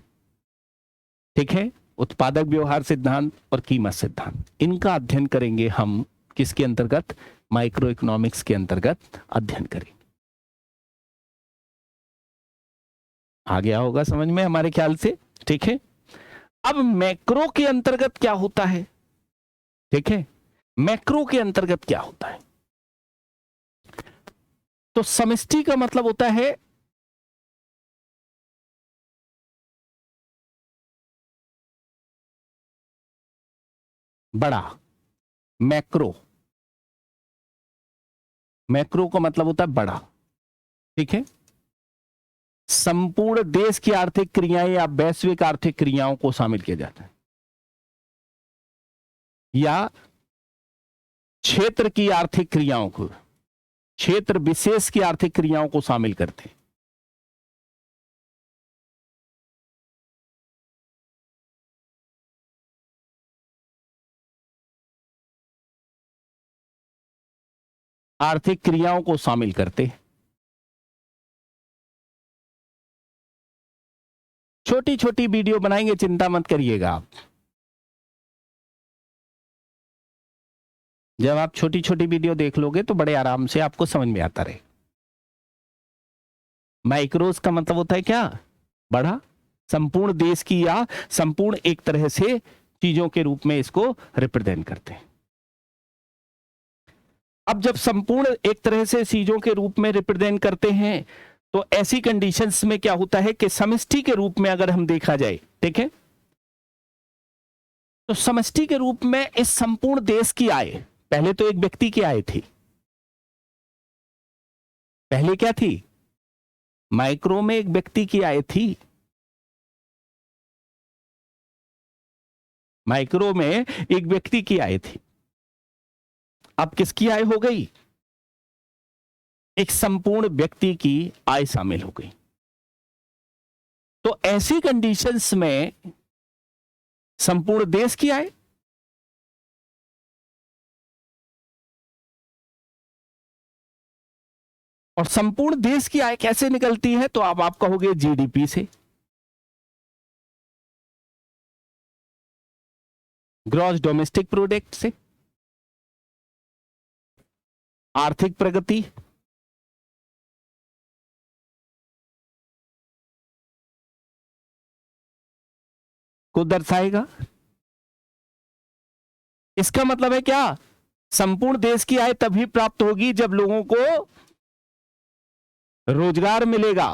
ठीक है, उत्पादक व्यवहार सिद्धांत और कीमत सिद्धांत। इनका अध्ययन करेंगे हम किसके अंतर्गत? माइक्रो इकोनॉमिक्स के अंतर्गत अध्ययन करेंगे। आ गया होगा समझ में हमारे ख्याल से, ठीक है। अब मैक्रो के अंतर्गत क्या होता है? ठीक है, मैक्रो के अंतर्गत क्या होता है? तो समष्टि का मतलब होता है बड़ा। मैक्रो, मैक्रो का मतलब होता है बड़ा, ठीक है। संपूर्ण देश की आर्थिक क्रियाएं या वैश्विक आर्थिक क्रियाओं को शामिल किया जाता है, या क्षेत्र की आर्थिक क्रियाओं को, क्षेत्र विशेष की आर्थिक क्रियाओं को शामिल करते हैं। आर्थिक क्रियाओं को शामिल करते हैं। छोटी छोटी वीडियो बनाएंगे, चिंता मत करिएगा आप। जब आप छोटी छोटी वीडियो देख लोगे तो बड़े आराम से आपको समझ में आता रहे। माइक्रोस का मतलब होता है क्या? बड़ा, संपूर्ण देश की या संपूर्ण एक तरह से चीजों के रूप में इसको रिप्रेजेंट करते हैं। अब जब संपूर्ण एक तरह से चीजों के रूप में रिप्रेजेंट करते हैं तो ऐसी कंडीशंस में क्या होता है कि समष्टि के रूप में अगर हम देखा जाए, ठीक है, तो समष्टि के रूप में इस संपूर्ण देश की आय, पहले तो एक व्यक्ति की आय थी, पहले क्या थी? माइक्रो में एक व्यक्ति की आय थी, माइक्रो में एक व्यक्ति की आय थी। अब किसकी आय हो गई? एक संपूर्ण व्यक्ति की आय शामिल हो गई। तो ऐसी कंडीशंस में संपूर्ण देश की आय, और संपूर्ण देश की आय कैसे निकलती है? तो आप कहोगे जीडीपी से, ग्रॉस डोमेस्टिक प्रोडक्ट से, आर्थिक प्रगति, को दर्शाएगा। इसका मतलब है क्या? संपूर्ण देश की आय तभी प्राप्त होगी जब लोगों को रोजगार मिलेगा।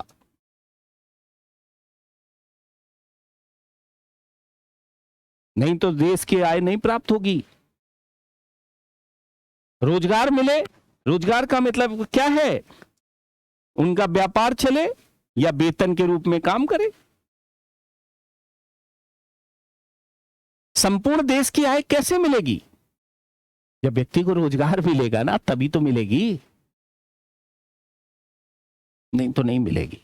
नहीं तो देश की आय नहीं प्राप्त होगी। रोजगार मिले, रोजगार का मतलब क्या है? उनका व्यापार चले या वेतन के रूप में काम करे। संपूर्ण देश की आय कैसे मिलेगी? जब व्यक्ति को रोजगार मिलेगा ना, तभी तो मिलेगी, नहीं तो नहीं मिलेगी।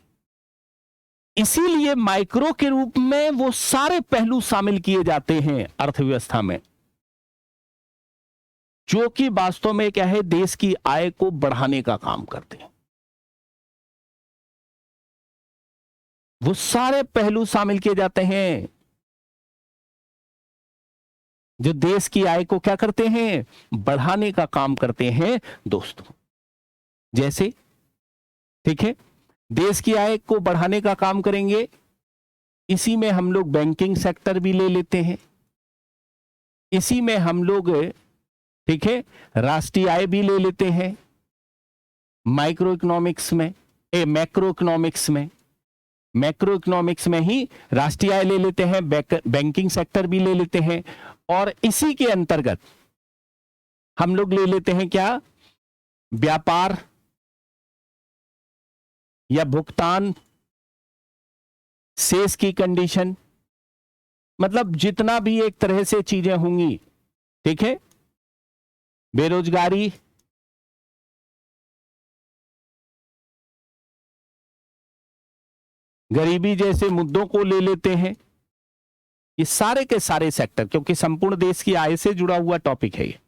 इसीलिए माइक्रो के रूप में वो सारे पहलू शामिल किए जाते हैं अर्थव्यवस्था में, जो कि वास्तव में क्या है? देश की आय को बढ़ाने का काम करते हैं। वो सारे पहलू शामिल किए जाते हैं जो देश की आय को क्या करते हैं? बढ़ाने का काम करते हैं दोस्तों। जैसे, ठीक है, देश की आय को बढ़ाने का काम करेंगे, इसी में हम लोग बैंकिंग सेक्टर भी ले लेते हैं, इसी में हम लोग, ठीक है, राष्ट्रीय आय भी ले लेते हैं, माइक्रो इकोनॉमिक्स में, मैक्रो इकोनॉमिक्स में, मैक्रो इकोनॉमिक्स में ही राष्ट्रीय आय ले लेते हैं, बैंकिंग सेक्टर भी ले लेते हैं, और इसी के अंतर्गत हम लोग ले लेते हैं क्या? व्यापार या भुगतान शेष की कंडीशन, मतलब जितना भी एक तरह से चीजें होंगी, ठीक है, बेरोजगारी, गरीबी जैसे मुद्दों को ले लेते हैं, ये सारे के सारे सेक्टर, क्योंकि संपूर्ण देश की आय से जुड़ा हुआ टॉपिक है ये।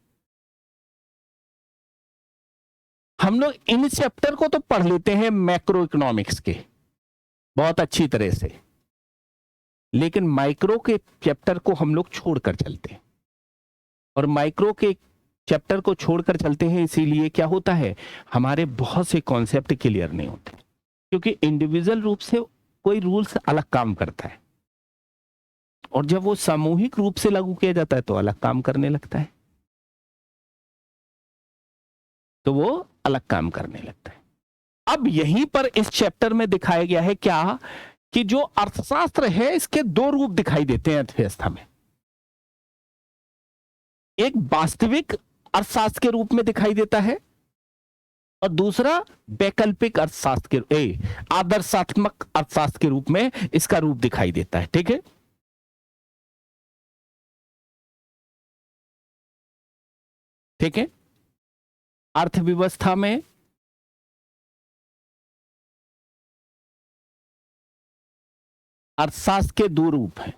हम लोग इन चैप्टर को तो पढ़ लेते हैं मैक्रो इकोनॉमिक्स के बहुत अच्छी तरह से, लेकिन माइक्रो के चैप्टर को हम लोग छोड़कर चलते हैं। और माइक्रो के चैप्टर को छोड़कर चलते हैं इसीलिए क्या होता है, हमारे बहुत से कॉन्सेप्ट क्लियर नहीं होते, क्योंकि इंडिविजुअल रूप से कोई रूल्स अलग काम करता है, और जब वो सामूहिक रूप से लागू किया जाता है तो अलग काम करने लगता है, तो वो अलग काम करने लगता है। अब यहीं पर इस चैप्टर में दिखाया गया है क्या, कि जो अर्थशास्त्र है इसके दो रूप दिखाई देते हैं अर्थव्यवस्था में। एक वास्तविक अर्थशास्त्र के रूप में दिखाई देता है, और दूसरा वैकल्पिक अर्थशास्त्र के आदर्शात्मक अर्थशास्त्र के रूप में इसका रूप दिखाई देता है। ठीक है, ठीक है। अर्थव्यवस्था में अर्थशास्त्र के दो रूप हैं।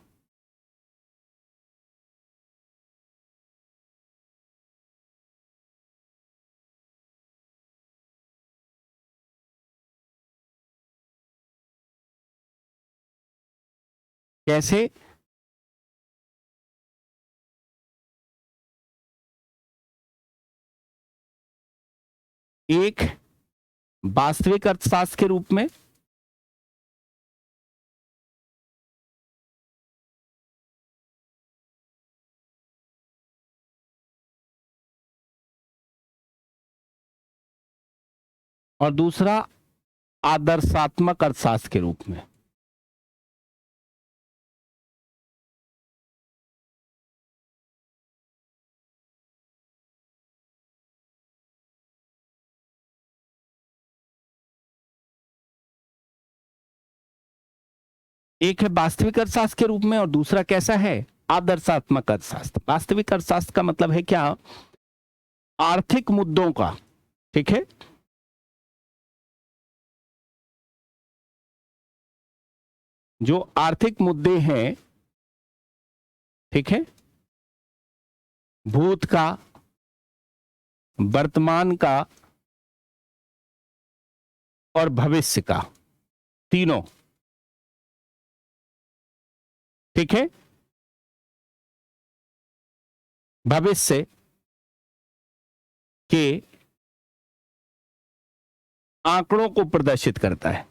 कैसे? एक वास्तविक अर्थशास्त्र के रूप में, और दूसरा आदर्शात्मक अर्थशास्त्र के रूप में। एक है वास्तविक अर्थशास्त्र के रूप में, और दूसरा कैसा है, आदर्शात्मक अर्थशास्त्र। वास्तविक अर्थशास्त्र का मतलब है क्या, आर्थिक मुद्दों का, ठीक है, जो आर्थिक मुद्दे हैं, ठीक है, भूत का, वर्तमान का और भविष्य का, तीनों, ठीक है, भविष्य के आंकड़ों को प्रदर्शित करता है।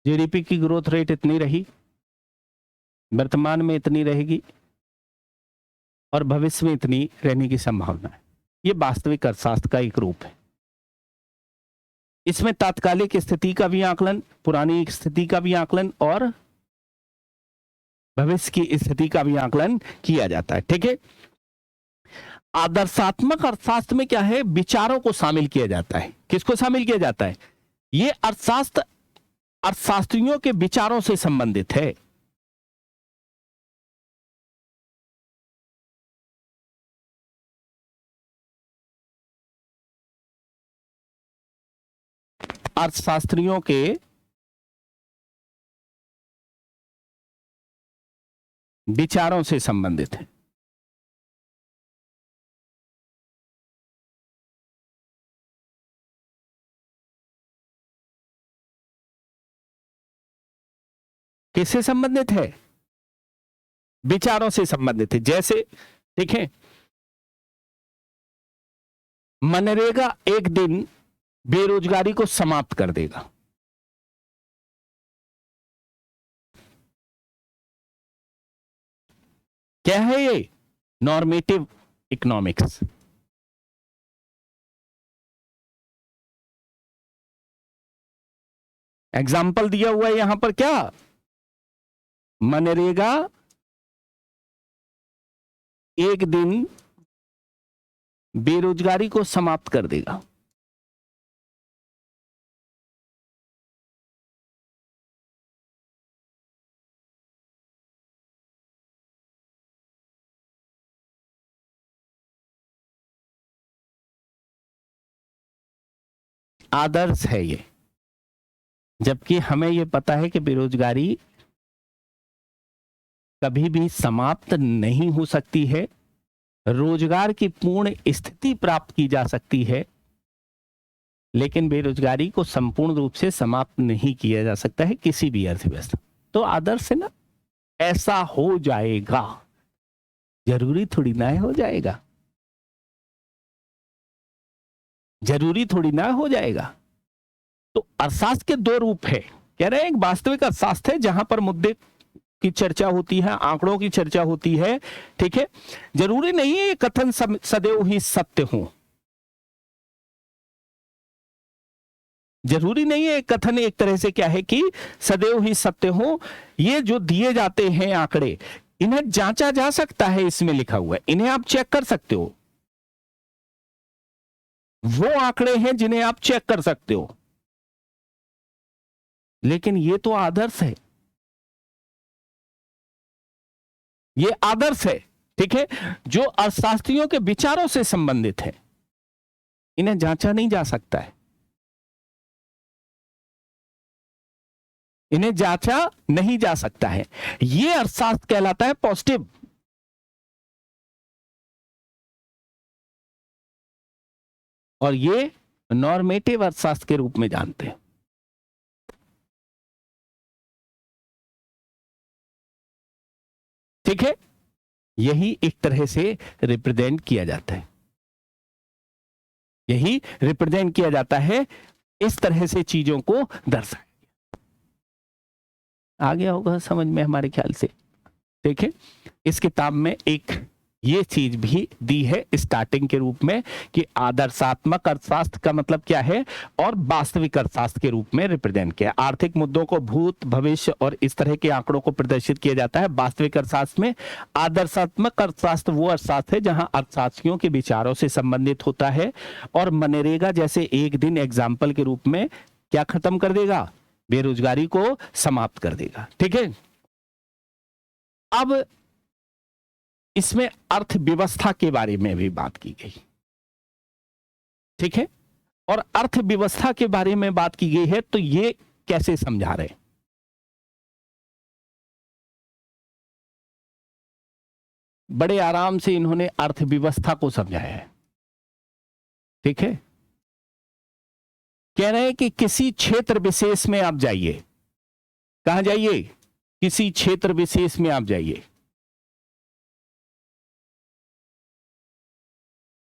जीडीपी की ग्रोथ रेट इतनी रही, वर्तमान में इतनी रहेगी, और भविष्य में इतनी रहने की संभावना है। यह वास्तविक अर्थशास्त्र का एक रूप है। इसमें तात्कालिक स्थिति का भी आकलन, पुरानी स्थिति का भी आकलन, और भविष्य की स्थिति का भी आकलन किया जाता है। ठीक है, आदर्शात्मक अर्थशास्त्र में क्या है, विचारों को शामिल किया जाता है। किसको शामिल किया जाता है, यह अर्थशास्त्र अर्थशास्त्रियों के विचारों से संबंधित है। अर्थशास्त्रियों के विचारों से संबंधित है। किससे संबंधित है, विचारों से संबंधित है। जैसे, ठीक है, मनरेगा एक दिन बेरोजगारी को समाप्त कर देगा। क्या है ये, नॉर्मेटिव इकोनॉमिक्स। एग्जाम्पल दिया हुआ है यहां पर, क्या, मनरेगा एक दिन बेरोजगारी को समाप्त कर देगा। आदर्श है ये, जबकि हमें ये पता है कि बेरोजगारी कभी भी समाप्त नहीं हो सकती है। रोजगार की पूर्ण स्थिति प्राप्त की जा सकती है, लेकिन बेरोजगारी को संपूर्ण रूप से समाप्त नहीं किया जा सकता है किसी भी अर्थव्यवस्था। तो आदर्श है ना, ऐसा हो जाएगा, जरूरी थोड़ी ना हो जाएगा, जरूरी थोड़ी ना हो जाएगा। तो अर्थशास्त्र के दो रूप है, कह रहे हैं एक वास्तविक अर्थशास्त्र है जहां पर मुद्दे की चर्चा होती है, आंकड़ों की चर्चा होती है, ठीक है। जरूरी नहीं है ये कथन सदैव ही सत्य हो, जरूरी नहीं है कथन एक तरह से क्या है कि सदैव ही सत्य हो। ये जो दिए जाते हैं आंकड़े, इन्हें जांचा जा सकता है, इसमें लिखा हुआ है, इन्हें आप चेक कर सकते हो। वो आंकड़े हैं जिन्हें आप चेक कर सकते हो, लेकिन ये तो आदर्श है, ये आदर्श है, ठीक है, जो अर्थशास्त्रियों के विचारों से संबंधित है, इन्हें जांचा नहीं जा सकता है, इन्हें जांचा नहीं जा सकता है। ये अर्थशास्त्र कहलाता है पॉजिटिव। और ये नॉर्मेटिव अर्थशास्त्र के रूप में जानते हैं। ठीक है, यही एक तरह से रिप्रेजेंट किया जाता है, यही रिप्रेजेंट किया जाता है, इस तरह से चीजों को दर्शाया। आ गया होगा समझ में हमारे ख्याल से। देखें, इस किताब में एक ये चीज भी दी है स्टार्टिंग के रूप में कि आदर्शात्मक अर्थशास्त्र का मतलब क्या है और वास्तविक अर्थशास्त्र के रूप में रिप्रेजेंट किया। आर्थिक मुद्दों को भूत, भविष्य और इस तरह के आंकड़ों को प्रदर्शित किया जाता है वास्तविक अर्थशास्त्र में। आदर्शात्मक अर्थशास्त्र वो अर्थशास्त्र है जहां अर्थशास्त्रियों के विचारों से संबंधित होता है और मनरेगा जैसे एक दिन एग्जाम्पल के रूप में क्या खत्म कर देगा, बेरोजगारी को समाप्त कर देगा। ठीक है, अब इसमें अर्थव्यवस्था के बारे में भी बात की गई, ठीक है, और अर्थव्यवस्था के बारे में बात की गई है, तो ये कैसे समझा रहे हैं? बड़े आराम से इन्होंने अर्थव्यवस्था को समझाया है, ठीक है। कह रहे हैं कि किसी क्षेत्र विशेष में आप जाइए, कहां जाइए, किसी क्षेत्र विशेष में आप जाइए,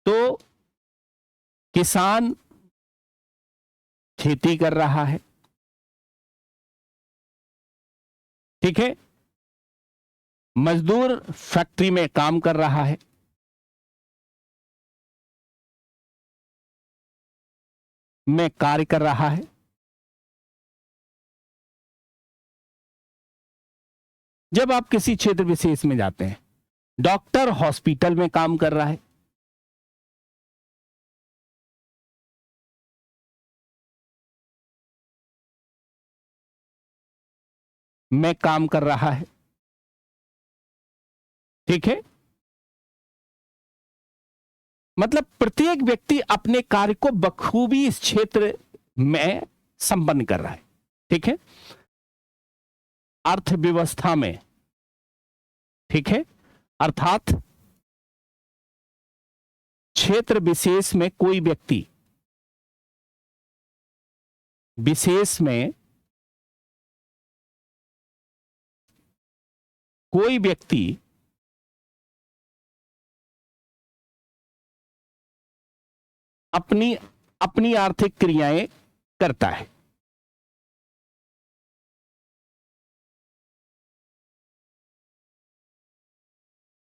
तो किसान खेती कर रहा है, ठीक है, मजदूर फैक्ट्री में काम कर रहा है, में कार्य कर रहा है, जब आप किसी क्षेत्र विशेष में जाते हैं, डॉक्टर हॉस्पिटल में काम कर रहा है, में काम कर रहा है, ठीक है। मतलब प्रत्येक व्यक्ति अपने कार्य को बखूबी इस क्षेत्र में संपन्न कर रहा है, ठीक है। अर्थव्यवस्था में, ठीक है, अर्थात क्षेत्र विशेष में कोई व्यक्ति, विशेष में कोई व्यक्ति अपनी अपनी आर्थिक क्रियाएं करता है,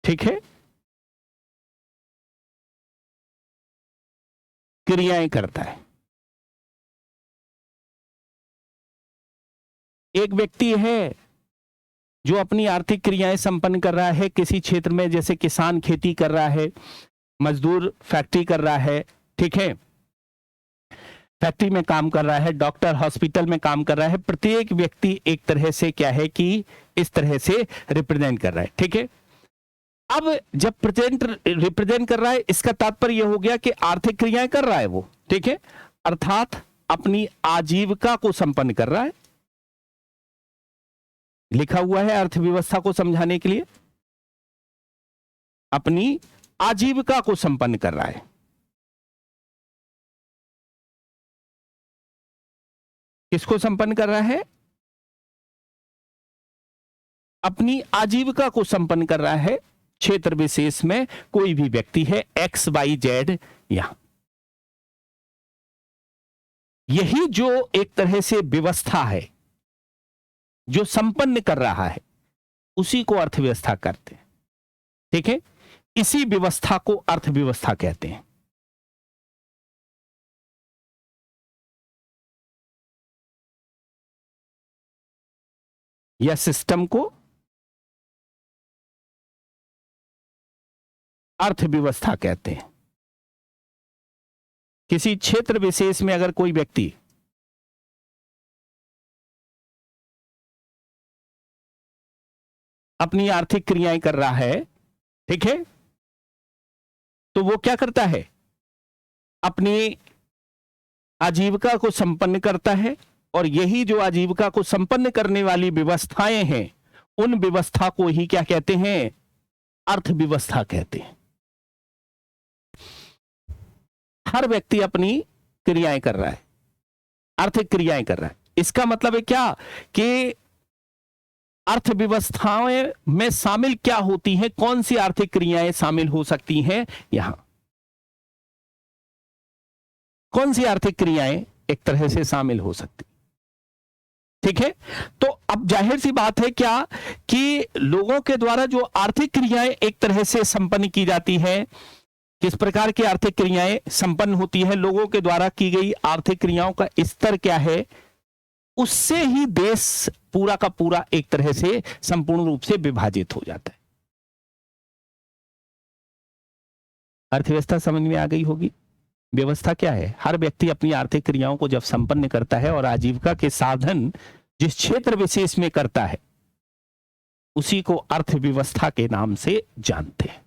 ठीक है, क्रियाएं करता है। एक व्यक्ति है जो अपनी आर्थिक क्रियाएं संपन्न कर रहा है किसी क्षेत्र में, जैसे किसान खेती कर रहा है, मजदूर फैक्ट्री कर रहा है, ठीक है, फैक्ट्री में काम कर रहा है, डॉक्टर हॉस्पिटल में काम कर रहा है, प्रत्येक व्यक्ति एक तरह से क्या है कि इस तरह से रिप्रेजेंट कर रहा है, ठीक है। अब जब रिप्रेजेंट कर रहा है, इसका तात्पर्य यह हो गया कि आर्थिक क्रियाएं कर रहा है वो, ठीक है, अर्थात अपनी आजीविका को संपन्न कर रहा है। लिखा हुआ है अर्थव्यवस्था को समझाने के लिए, अपनी आजीविका को संपन्न कर रहा है। किसको संपन्न कर रहा है? अपनी आजीविका को संपन्न कर रहा है। क्षेत्र विशेष में कोई भी व्यक्ति है, एक्स वाई जेड, यहां यही जो एक तरह से व्यवस्था है जो संपन्न कर रहा है, उसी को अर्थव्यवस्था कहते हैं, ठीक है। इसी व्यवस्था को अर्थव्यवस्था कहते हैं। या सिस्टम को अर्थव्यवस्था कहते हैं। किसी क्षेत्र विशेष में अगर कोई व्यक्ति अपनी आर्थिक क्रियाएं कर रहा है, ठीक है, तो वो क्या करता है? अपनी आजीविका को संपन्न करता है, और यही जो आजीविका को संपन्न करने वाली व्यवस्थाएं हैं, उन व्यवस्था को ही क्या कहते हैं? अर्थव्यवस्था कहते हैं। हर व्यक्ति अपनी क्रियाएं कर रहा है, आर्थिक क्रियाएं कर रहा है। इसका मतलब है क्या कि अर्थव्यवस्थाएं में शामिल क्या होती हैं, कौन सी आर्थिक क्रियाएं शामिल हो सकती हैं? यहां कौन सी आर्थिक क्रियाएं एक तरह से शामिल हो सकती, ठीक है। तो अब जाहिर सी बात है क्या कि लोगों के द्वारा जो आर्थिक क्रियाएं एक तरह से संपन्न की जाती हैं, किस प्रकार की आर्थिक क्रियाएं संपन्न होती है, लोगों के द्वारा की गई आर्थिक क्रियाओं का स्तर क्या है, उससे ही देश पूरा का पूरा एक तरह से संपूर्ण रूप से विभाजित हो जाता है। अर्थव्यवस्था समझ में आ गई होगी। व्यवस्था क्या है? हर व्यक्ति अपनी आर्थिक क्रियाओं को जब संपन्न करता है और आजीविका के साधन जिस क्षेत्र विशेष में करता है, उसी को अर्थव्यवस्था के नाम से जानते हैं।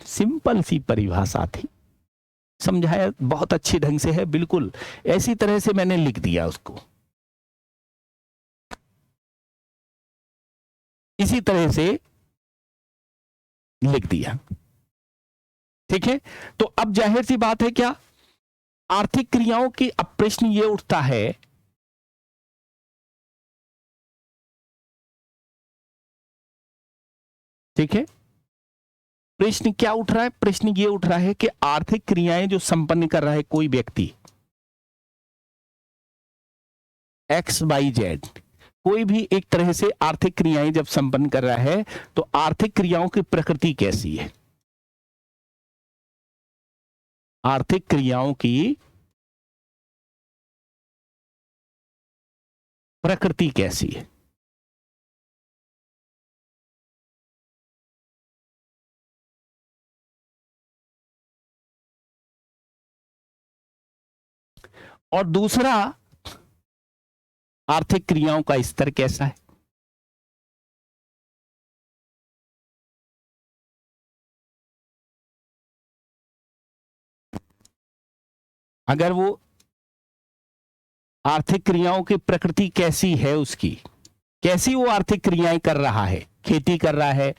सिंपल सी परिभाषा थी, समझाया बहुत अच्छी ढंग से है, बिल्कुल ऐसी तरह से मैंने लिख दिया उसको, इसी तरह से लिख दिया, ठीक है। तो अब जाहिर सी बात है क्या, आर्थिक क्रियाओं की अब प्रश्न ये उठता है, ठीक है, प्रश्न क्या उठ रहा है? प्रश्न ये उठ रहा है कि आर्थिक क्रियाएं जो संपन्न कर रहा है कोई व्यक्ति, एक्स वाई जेड, कोई भी एक तरह से आर्थिक क्रियाएं जब संपन्न कर रहा है, तो आर्थिक क्रियाओं की प्रकृति कैसी है? आर्थिक क्रियाओं की प्रकृति कैसी है? और दूसरा, आर्थिक क्रियाओं का स्तर कैसा है? अगर वो आर्थिक क्रियाओं की प्रकृति कैसी है, उसकी कैसी वो आर्थिक क्रियाएं कर रहा है, खेती कर रहा है,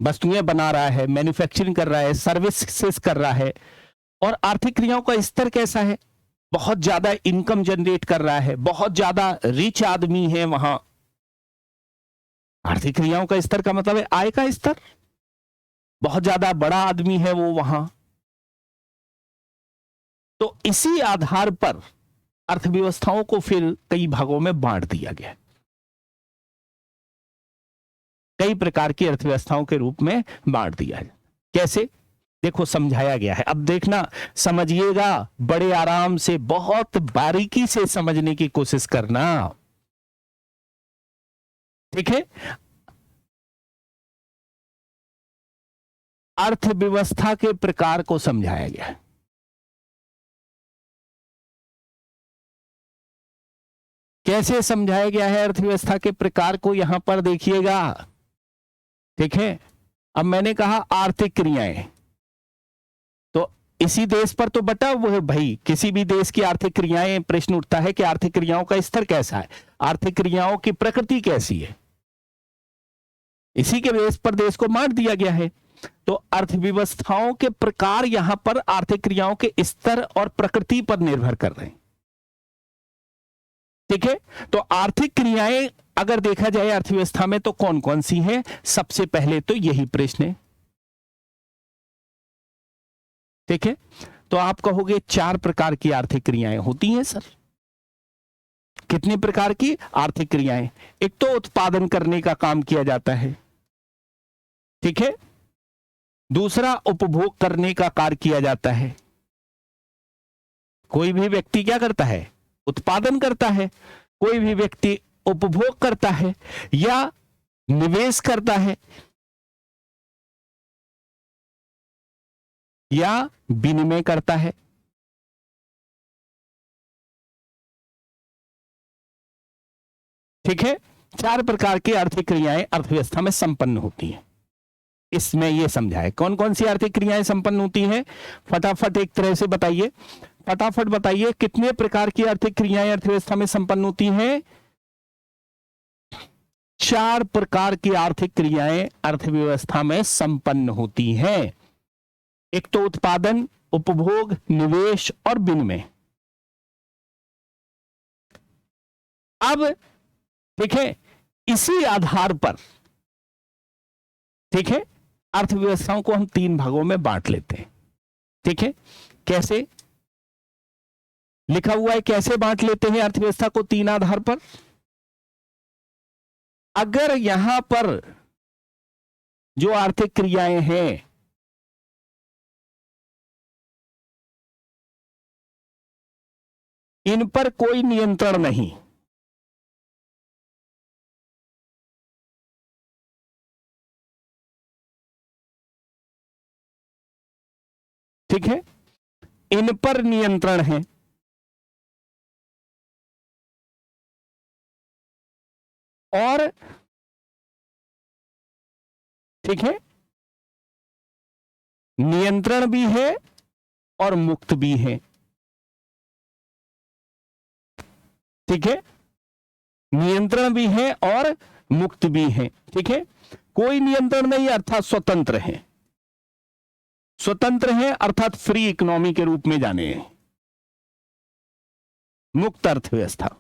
वस्तुएं बना रहा है, मैन्युफैक्चरिंग कर रहा है, सर्विसेज कर रहा है, और आर्थिक क्रियाओं का स्तर कैसा है? बहुत ज्यादा इनकम जनरेट कर रहा है, बहुत ज्यादा रिच आदमी है वहां। आर्थिक क्रियाओं का स्तर का मतलब है आय का स्तर, बहुत ज्यादा बड़ा आदमी है वो वहां। तो इसी आधार पर अर्थव्यवस्थाओं को फिर कई भागों में बांट दिया गया, कई प्रकार की अर्थव्यवस्थाओं के रूप में बांट दिया है। कैसे? देखो समझाया गया है, अब देखना, समझिएगा, बड़े आराम से बहुत बारीकी से समझने की कोशिश करना। ठीक है, अर्थव्यवस्था के प्रकार को समझाया गया है। कैसे समझाया गया है अर्थव्यवस्था के प्रकार को, यहां पर देखिएगा। ठीक है, अब मैंने कहा आर्थिक क्रियाएं, तो इसी देश पर तो बटा हुआ है भाई, किसी भी देश की आर्थिक क्रियाएं, प्रश्न उठता है कि आर्थिक क्रियाओं का स्तर कैसा है, आर्थिक क्रियाओं की प्रकृति कैसी है, इसी के बेस पर देश को बांट दिया गया है। तो अर्थव्यवस्थाओं के प्रकार यहां पर आर्थिक क्रियाओं के स्तर और प्रकृति पर निर्भर कर रहे हैं। ठीक है, तो आर्थिक क्रियाएं अगर देखा जाए अर्थव्यवस्था में तो कौन कौन सी हैं, सबसे पहले तो यही प्रश्न है। ठीक है, तो आप कहोगे 4 प्रकार की आर्थिक क्रियाएं होती हैं सर। कितने प्रकार की आर्थिक क्रियाएं? एक तो उत्पादन करने का काम किया जाता है, ठीक है, दूसरा उपभोग करने का कार्य किया जाता है। कोई भी व्यक्ति क्या करता है? उत्पादन करता है। कोई भी व्यक्ति उपभोग करता है या निवेश करता है या विनिमय करता है। ठीक है, 4 प्रकार की आर्थिक क्रियाएं अर्थव्यवस्था में संपन्न होती हैं। इसमें यह समझाए कौन कौन सी आर्थिक क्रियाएं संपन्न होती हैं। फटाफट एक तरह से बताइए, फटाफट बताइए कितने प्रकार की आर्थिक क्रियाएं अर्थव्यवस्था में संपन्न होती हैं। 4 प्रकार की आर्थिक क्रियाएं अर्थव्यवस्था में संपन्न होती हैं। एक तो उत्पादन, उपभोग, निवेश और विनिमय। अब ठीक है, इसी आधार पर ठीक है अर्थव्यवस्थाओं को हम 3 भागों में बांट लेते हैं। ठीक है, कैसे लिखा हुआ है, कैसे बांट लेते हैं अर्थव्यवस्था को 3 आधार पर। अगर यहां पर जो आर्थिक क्रियाएं हैं इन पर कोई नियंत्रण नहीं, ठीक है, इन पर नियंत्रण है और ठीक है नियंत्रण भी है और मुक्त भी है। ठीक है, नियंत्रण भी है और मुक्त भी है। ठीक है, कोई नियंत्रण नहीं अर्थात स्वतंत्र है, स्वतंत्र है अर्थात फ्री इकोनॉमी के रूप में जाने हैं। मुक्त अर्थव्यवस्था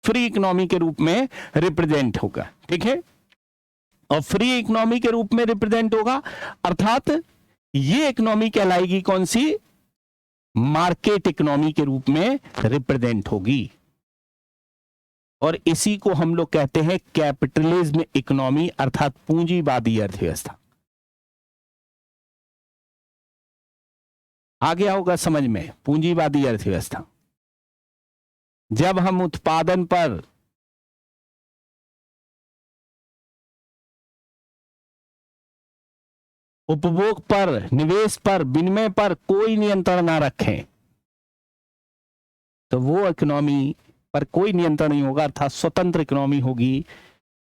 फ्री इकोनॉमी के रूप में रिप्रेजेंट होगा। ठीक है, और फ्री इकोनॉमी के रूप में रिप्रेजेंट होगा अर्थात ये इकोनॉमी कहलाएगी कौन सी? मार्केट इकोनॉमी के रूप में रिप्रेजेंट होगी। और इसी को हम लोग कहते हैं कैपिटलिज्म इकोनॉमी अर्थात पूंजीवादी अर्थव्यवस्था। आ गया होगा समझ में, पूंजीवादी अर्थव्यवस्था। जब हम उत्पादन पर उपभोग पर, निवेश पर, विनिमय पर कोई नियंत्रण ना रखें तो वो इकोनॉमी पर कोई नियंत्रण नहीं होगा अर्थात स्वतंत्र इकोनॉमी होगी,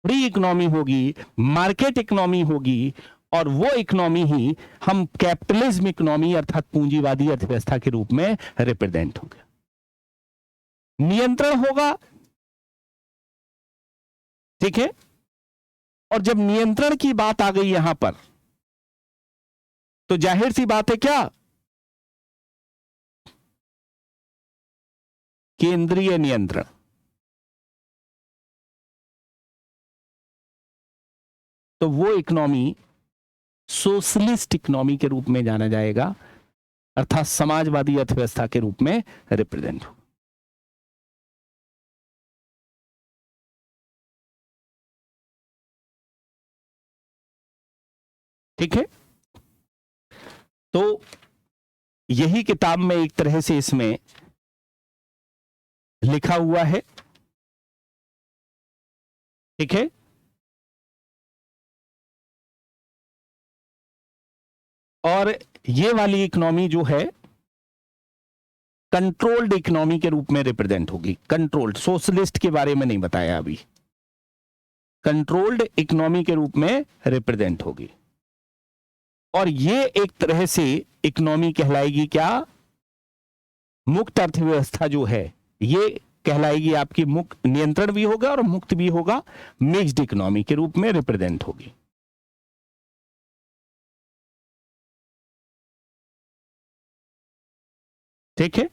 फ्री इकोनॉमी होगी, मार्केट इकोनॉमी होगी। और वो इकोनॉमी ही हम कैपिटलिज्म इकोनॉमी अर्थात पूंजीवादी अर्थव्यवस्था के रूप में रिप्रेजेंट होगा। नियंत्रण होगा, ठीक है, और जब नियंत्रण की बात आ गई यहां पर तो जाहिर सी बात है क्या? केंद्रीय नियंत्रण। तो वो इकोनॉमी सोशलिस्ट इकोनॉमी के रूप में जाना जाएगा अर्थात समाजवादी अर्थव्यवस्था के रूप में रिप्रेजेंट हो। ठीक है, तो यही किताब में एक तरह से इसमें लिखा हुआ है, ठीक है। और ये वाली इकोनॉमी जो है कंट्रोल्ड इकोनॉमी के रूप में रिप्रेजेंट होगी। कंट्रोल्ड, सोशलिस्ट के बारे में नहीं बताया अभी, कंट्रोल्ड इकोनॉमी के रूप में रिप्रेजेंट होगी। और ये एक तरह से इकोनॉमी कहलाएगी क्या, मुक्त अर्थव्यवस्था जो है ये कहलाएगी आपकी मुक्त, नियंत्रण भी होगा और मुक्त भी होगा, मिक्स्ड इकोनॉमी के रूप में रिप्रेजेंट होगी। ठीक है,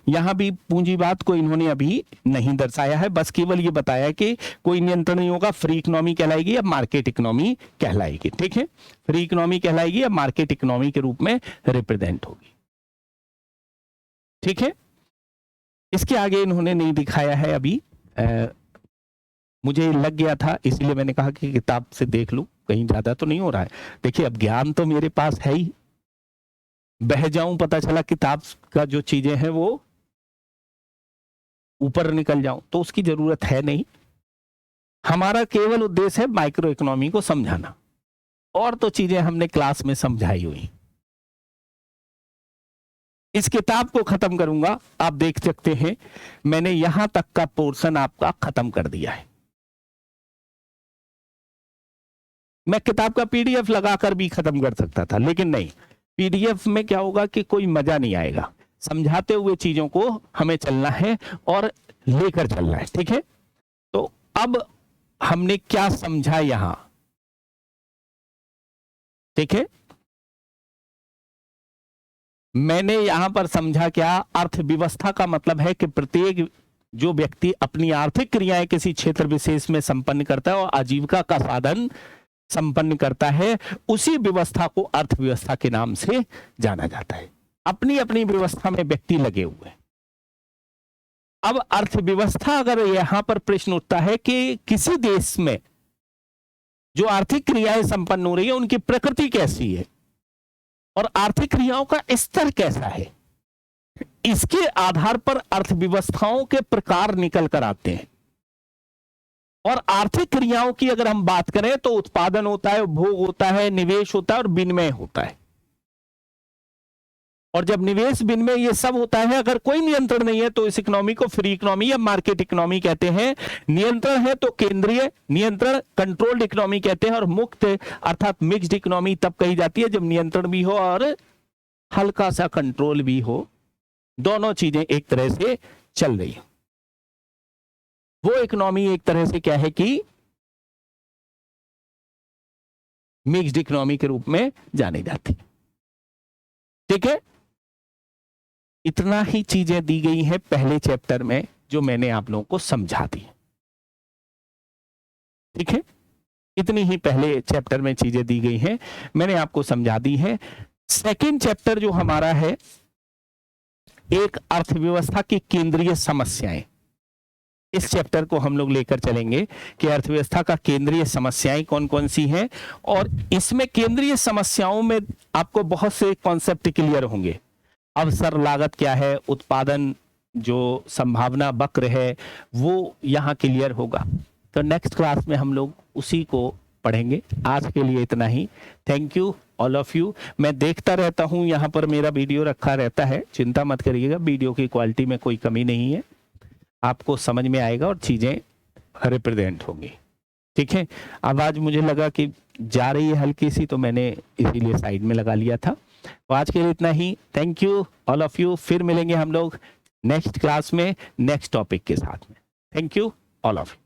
यहां भी पूंजीवाद को इन्होंने अभी नहीं दर्शाया है, बस केवल ये बताया कि कोई नियंत्रण नहीं होगा, फ्री इकोनॉमी कहलाएगी या मार्केट इकोनॉमी कहलाएगी। ठीक है, फ्री इकोनॉमी कहलाएगी या मार्केट इकोनॉमी के रूप में रिप्रेजेंट होगी। ठीक है, इसके आगे इन्होंने नहीं दिखाया है अभी, मुझे लग गया था इसलिए मैंने कहा कि किताब से देख लूं, कहीं ज्यादा तो नहीं हो रहा है। देखिए अब ज्ञान तो मेरे पास है ही, बह जाऊं पता चला किताब का जो चीजें हैं वो ऊपर निकल जाऊं, तो उसकी जरूरत है नहीं। हमारा केवल उद्देश्य है माइक्रो इकोनॉमी को समझाना, और तो चीजें हमने क्लास में समझाई हुई। इस किताब को खत्म करूंगा, आप देख सकते हैं मैंने यहां तक का पोर्शन आपका खत्म कर दिया है। मैं किताब का पीडीएफ लगाकर भी खत्म कर सकता था, लेकिन नहीं, पीडीएफ में क्या होगा कि कोई मजा नहीं आएगा। समझाते हुए चीजों को हमें चलना है और लेकर चलना है। ठीक है, तो अब हमने क्या समझा यहां, ठीक है, मैंने यहां पर समझा क्या, अर्थव्यवस्था का मतलब है कि प्रत्येक जो व्यक्ति अपनी आर्थिक क्रियाएं किसी क्षेत्र विशेष में संपन्न करता है और आजीविका का साधन संपन्न करता है, उसी व्यवस्था को अर्थव्यवस्था के नाम से जाना जाता है। अपनी अपनी व्यवस्था में व्यक्ति लगे हुए हैं। अब अर्थव्यवस्था, अगर यहां पर प्रश्न उठता है कि किसी देश में जो आर्थिक क्रियाएं संपन्न हो रही है उनकी प्रकृति कैसी है और आर्थिक क्रियाओं का स्तर कैसा है, इसके आधार पर अर्थव्यवस्थाओं के प्रकार निकल कर आते हैं। और आर्थिक क्रियाओं की अगर हम बात करें तो उत्पादन होता है, उपभोग होता है, निवेश होता है और विनिमय होता है। और जब निवेश विनिमय ये सब होता है, अगर कोई नियंत्रण नहीं है तो इस इकोनॉमी को फ्री इकोनॉमी या मार्केट इकोनॉमी कहते हैं। नियंत्रण है तो केंद्रीय नियंत्रण, कंट्रोल्ड इकोनॉमी कहते हैं। और मुक्त अर्थात मिक्स्ड इकोनॉमी तब कही जाती है जब नियंत्रण भी हो और हल्का सा कंट्रोल भी हो, दोनों चीजें एक तरह से चल रही है। वो इकोनॉमी एक तरह से क्या है कि मिक्स्ड इकोनॉमी के रूप में जानी जाती है। ठीक है, इतना ही चीजें दी गई हैं पहले चैप्टर में जो मैंने आप लोगों को समझा दी। ठीक है, इतनी ही पहले चैप्टर में चीजें दी गई हैं, मैंने आपको समझा दी है। सेकंड चैप्टर जो हमारा है, एक अर्थव्यवस्था की केंद्रीय समस्याएं, इस चैप्टर को हम लोग लेकर चलेंगे कि अर्थव्यवस्था का केंद्रीय समस्याएं कौन कौन सी हैं। और इसमें केंद्रीय समस्याओं में आपको बहुत से कॉन्सेप्ट क्लियर होंगे। अवसर लागत क्या है, उत्पादन जो संभावना वक्र है वो यहाँ क्लियर होगा। तो नेक्स्ट क्लास में हम लोग उसी को पढ़ेंगे। आज के लिए इतना ही। Thank you all of you. मैं देखता रहता हूँ, यहाँ पर मेरा वीडियो रखा रहता है, चिंता मत करिएगा, वीडियो की क्वालिटी में कोई कमी नहीं है, आपको समझ में आएगा और चीजें रिप्रेजेंट होंगी। ठीक है, अब आज मुझे लगा कि जा रही है हल्की सी, तो मैंने इसीलिए साइड में लगा लिया था। तो आज के लिए इतना ही। Thank you all of you. फिर मिलेंगे हम लोग नेक्स्ट क्लास में नेक्स्ट टॉपिक के साथ में। Thank you all of you.